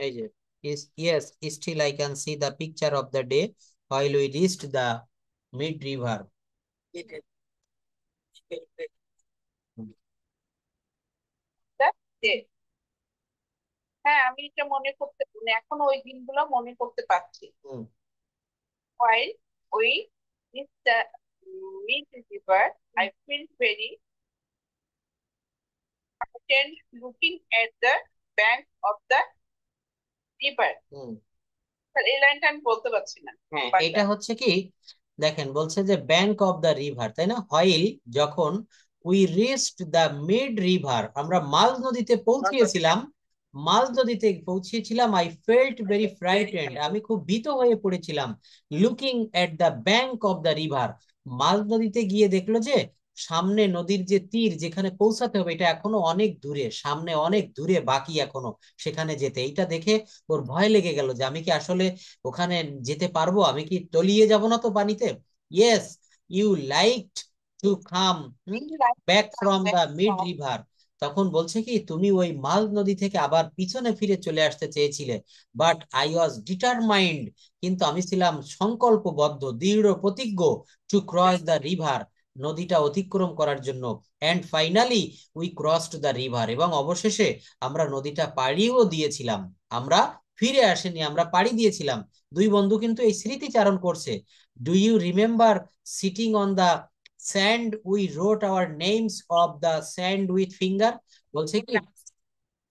এই যে yes still I can see the picture of the day while we reached the mid river. হ্যাঁ, আমি এটা মনে করতে, মানে এখনো ওই দিনগুলো মনে করতে পারছি। While we reached the mid river, I felt very content looking at the bank of the river. এই লাইনটা আমি বলতে পারছি না। হ্যাঁ, এটা হচ্ছে কি, দেখেন বলছে যে ব্যাংক অফ দ্য রিভার, তাই না? হোয়াইল, যখন we reached the mid river, আমরা মাঝ নদীতে পৌঁছিয়েছিলাম, মাঝ নদীতে পৌঁছিয়েছিলাম, আই ফেল্ট ভেরি ফ্রাইটেন্ড, আমি খুব ভীত হয়ে পড়েছিলাম। Looking at the bank of the river, মাঝ নদীতে গিয়ে দেখলো যে সামনে নদীর যে তীর, যেখানে পৌঁছাতে হবে এটা এখনো অনেক দূরে, সামনে অনেক দূরে বাকি এখনো সেখানে যেতে। এইটা দেখে ওর ভয় লেগে গেল যে আমি কি আসলে ওখানে যেতে পারবো, আমি কি তলিয়ে যাব না তো পানিতে। Yes you liked to come back from the mid river, তখন বলছে কি তুমি ওই মাল নদী থেকে আবার পিছনে ফিরে চলে আসতে চেয়েছিলে, বাট আই ওয়াজ ডিটারমাইন্ড, কিন্তু আমি ছিলাম সংকল্পবদ্ধ, দৃঢ় প্রতিজ্ঞ, টু ক্রস দ্য রিভার, নদীটা অতিক্রম করার জন্য। And finally we crossed the river, এবং অবশেষে আমরা নদীটা পাড়িও দিয়েছিলাম, আমরা ফিরে আসেনি, আমরা পাড়ি দিয়েছিলাম। দুই বন্ধু কিন্তু এই স্মৃতিচারণ করছে। Do you remember sitting on the sand we wrote our names of the sand with finger? বলছে কি,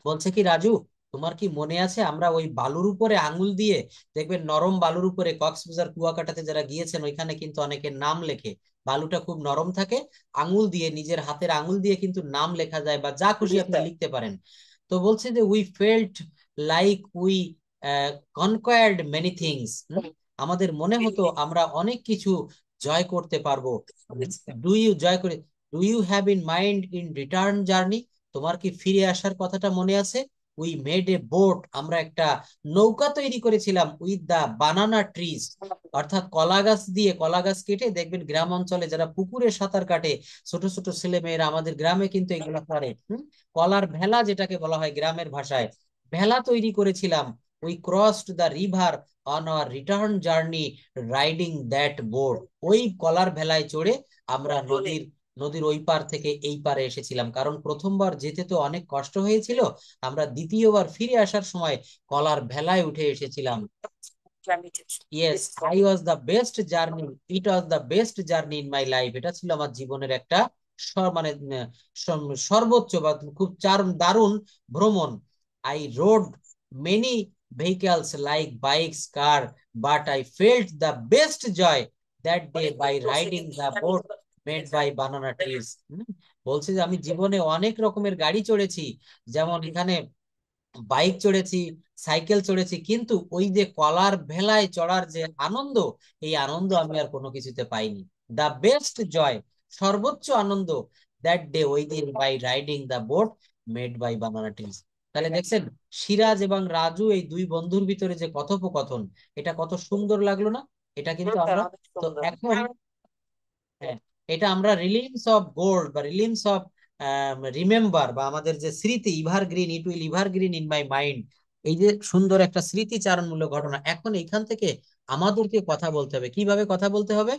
বলছে কি রাজু, তোমার কি মনে আছে আমরা ওই বালুর উপরে আঙুল দিয়ে, দেখবেন নরম বালুর উপরে, কক্সবাজার কুয়াকাটাতে যারা গিয়েছেন ওইখানে কিন্তু অনেকে নাম লেখে, বালুটা খুব নরম থাকে, আঙুল দিয়ে, নিজের হাতের আঙুল দিয়ে কিন্তু নাম লেখা যায়, বা যা খুশি আপনি লিখতে পারেন। তো বলছে যে we felt like we conquered many things, আমাদের মনে হতো আমরা অনেক কিছু জয় করতে পারবো। ডু ইউ জয় করে, do you have in mind in return journey, তোমার কি ফিরে আসার কথাটা মনে আছে? উই মেড এ বোট, আমরা একটা নৌকা তৈরি করেছিলাম, উইথ দা বানানা ট্রিজ, অর্থাৎ কলা গাছ দিয়ে, কলা গাছ কেটে, দেখবেন গ্রাম অঞ্চলে যারা পুকুরে সাঁতার কাটে, ছোট ছোট ছেলে মেয়েরা, আমাদের গ্রামে কিন্তু এগুলো করে, কলার ভেলা যেটাকে বলা হয় গ্রামের ভাষায়, ভেলা তৈরি করেছিলাম। We crossed the river on our return journey riding that boat, ওই কলার ভেলায় চড়ে আমরা নদীর ওই পার থেকে এই পারে এসেছিলাম, কারণ প্রথমবার যেতে তো অনেক কষ্ট হয়েছিল, আমরা দ্বিতীয়বার ফিরে আসার সময় কলার ভেলায় উঠে এসেছিলাম। Yes I was the best journey, it was the best journey in my life, এটা ছিল আমার জীবনের একটা মানে সর্বোচ্চ বা খুব দারুণ ভ্রমণ। I rode many vehicles like bikes, car, but I felt the best joy that day by riding the boat made by banana trees. বলছে যে আমি জীবনে অনেক রকমের গাড়ি চড়েছি, যেমন এখানে বাইক চড়েছি, সাইকেল চড়েছি, কিন্তু ওই যে কলার ভেলায় চড়ার যে আনন্দ, এই আনন্দ আমি আর কোনো কিছুতে পাইনি। দ্য বেস্ট জয়, সর্বোচ্চ আনন্দ, দ্যাট ডে, ওই দিন, by riding the boat made by banana trees. তাহলে দেখছেন সিরাজ এবং রাজু এই দুই বন্ধুর ভিতরে যে কথোপকথন, এটা কত সুন্দর লাগলো না? এটা কিন্তু আমরা, তো এখন, হ্যাঁ, এটা আমরা রিলিমস অফ গোল্ড বা রিলিমস অফ রিমেম্বার, বা আমাদের যে স্মৃতি, ইভারগ্রিন, it will ইভারগ্রিন in my mind, এই যে সুন্দর একটা স্মৃতিচারণমূলক ঘটনা, এখন এখান থেকে আমাদেরকে কথা বলতে হবে। কিভাবে কথা বলতে হবে?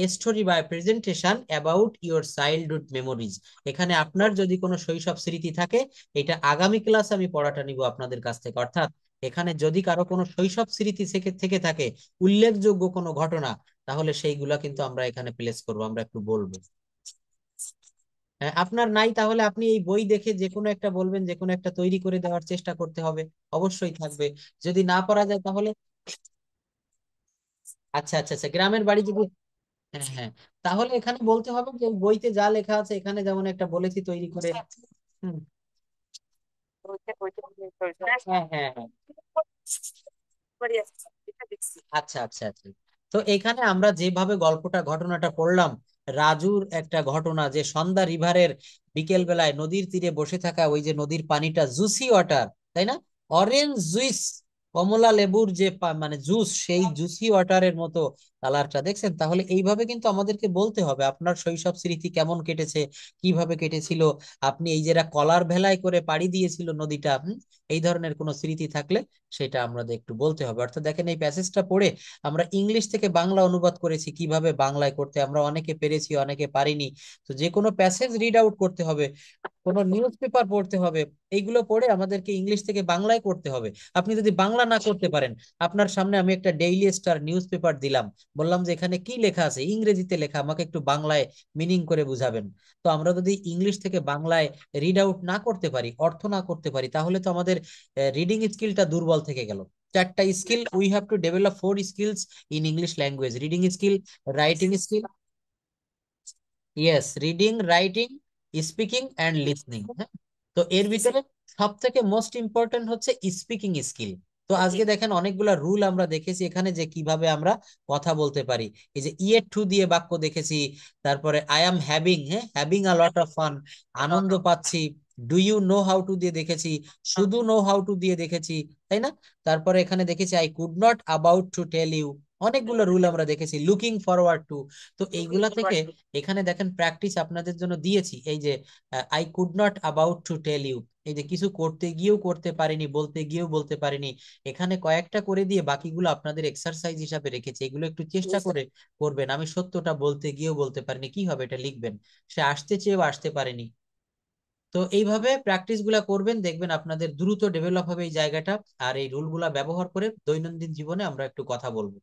A story by presentation about your childhood memories. এখানে আপনার যদি কোনো শৈশব স্মৃতি থাকে, এটা আগামী ক্লাস আমি পড়াটা নিব আপনাদের কাছ থেকে, অর্থাৎ এখানে যদি কারো কোনো শৈশব স্মৃতি থেকে থেকে থাকে, উল্লেখযোগ্য কোনো ঘটনা, তাহলে সেইগুলা কিন্তু আমরা এখানে প্লেস করবো, আমরা একটু বলবো। আপনার নাই, তাহলে আপনি এই বই দেখে যে কোনো একটা বলবেন, যে কোনো একটা তৈরি করে দেওয়ার চেষ্টা করতে হবে, অবশ্যই থাকবে। যদি না পারা যায় তাহলে, আচ্ছা আচ্ছা আচ্ছা, গ্রামের বাড়ি যদি, হ্যাঁ হ্যাঁ, তাহলে এখানে বলতে হবে যে বইতে যা লেখা আছে এখানে যেমন একটা বলেছি তৈরি করে। হুম, হ্যাঁ হ্যাঁ হ্যাঁ, আচ্ছা আচ্ছা আচ্ছা। তো এখানে আমরা যেভাবে গল্পটা ঘটনাটা পড়লাম, রাজুর একটা ঘটনা যে সন্ধ্যা রিভারের বিকেল বেলায় নদীর তীরে বসে থাকা, ওই যে নদীর পানিটা জুসি ওয়াটার, তাই না, অরেঞ্জ জুইস, কমলা লেবুর যে মানে জুস, সেই জুসি ওয়াটারের মতো কালারটা দেখছেন। তাহলে এইভাবে কিন্তু আমাদেরকে বলতে হবে আপনার শৈশব স্মৃতি কেমন কেটেছে, কিভাবে কেটেছিল, আপনি এই যে কলার ভেলায় করে পাড়ি দিয়েছিল নদীটা, এই ধরনের কোনো স্মৃতি থাকলে সেটা আমাদের একটু বলতে হবে। অর্থাৎ দেখেন এই প্যাসেজটা পড়ে আমরা ইংলিশ থেকে বাংলা অনুবাদ করেছি, কিভাবে বাংলায় করতে আমরা অনেকে পেরেছি অনেকে পারিনি। তো যে কোনো প্যাসেজ রিড আউট করতে হবে, কোনো নিউজ পেপার পড়তে হবে, এইগুলো পড়ে আমাদেরকে ইংলিশ থেকে বাংলায় করতে হবে। আপনি যদি বাংলা না করতে পারেন, আপনার সামনে আমি একটা ডেইলি স্টার নিউজ পেপার দিলাম, বললাম যে এখানে কি লেখা আছে, ইংরেজিতে লেখা, আমাকে একটু বাংলায় মিনিং করে বুঝাবেন। তো আমরা যদি ইংলিশ থেকে বাংলায় রিড আউট না করতে পারি, অর্থ না করতে পারি, তাহলে তো আমাদের রিডিং স্কিলটা দুর্বল থেকে গেল। চারটা skill, we have to develop 4 skills in English language: reading skill, writing skill, yes, reading, writing, speaking and listening. হ্যাঁ, তো এর ভিতরে সব থেকে মোস্ট ইম্পর্টেন্ট হচ্ছে স্পিকিং স্কিল। তো আজকে দেখেন অনেকগুলা রুল আমরা দেখেছি এখানে, যে কিভাবে আমরা কথা বলতে পারি। এই যে ইয়ের টু দিয়ে বাক্য দেখেছি, তারপরে আই এম হ্যাভিং, হ্যাঁ, having a lot of fun, আনন্দ পাচ্ছি। Do you know how to দিয়ে দেখেছি, শুধু নো হাউ টু দিয়ে দেখেছি, তাই না। তারপরে এখানে দেখেছি I could not about to tell you, অনেকগুলো রুল আমরা দেখেছি, লুকিং ফরওয়ার্ড টু। তো এইগুলা থেকে এখানে দেখেন প্র্যাকটিস আপনাদের জন্য দিয়েছি, এই যে I could not about to tell you, এই যে কিছু করতে গিয়েও করতে পারিনি, বলতে গিয়েও বলতে পারিনি, এখানে কয়েকটা করে দিয়ে বাকিগুলো আপনাদের এক্সারসাইজ হিসাবে রেখেছি, এগুলো একটু চেষ্টা করে করবেন। আমি সত্যটা বলতে গিয়েও বলতে পারিনি, কি হবে এটা লিখবেন, সে আসতে চেয়েও আসতে পারেনি। তো এইভাবে প্র্যাকটিস গুলা করবেন, দেখবেন আপনাদের দ্রুত ডেভেলপ হবে এই জায়গাটা। আর এই রুল গুলা ব্যবহার করে দৈনন্দিন জীবনে আমরা একটু কথা বলবো।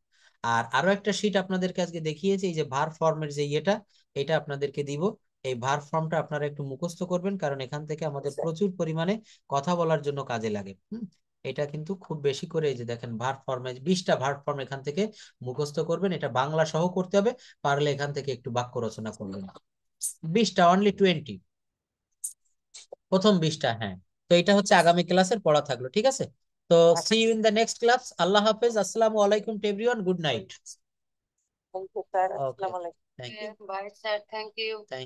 আর আরো একটা শীট আপনাদেরকে আজকে দেখিয়েছি, এই যে ভার ফর্মের যে ইয়েটা, এটা আপনাদেরকে দিব। এই ভার ফর্মটা আপনারা একটু মুখস্থ করবেন, কারণ এখান থেকে আমাদের প্রচুর পরিমাণে কথা বলার জন্য কাজে লাগে। এটা কিন্তু খুব বেশি করে, এই যে দেখেন ভার ফর্মে 20টা ভার ফর্ম এখান থেকে মুখস্থ করবেন, এটা বাংলা সহ করতে হবে, পারলে এখান থেকে একটু বাক্য রচনা করবেন। 20টা, অনলি 20, প্রথম 20টা, হ্যাঁ। তো এটা হচ্ছে আগামী ক্লাসের পড়া থাকলো, ঠিক আছে। তো see you in the next class. আল্লাহ হাফেজ, আসসালামু আলাইকুম to everyone, good night. Thank you sir, okay, আসসালামু আলাইকুম। Thank you, bye sir, thank you, thank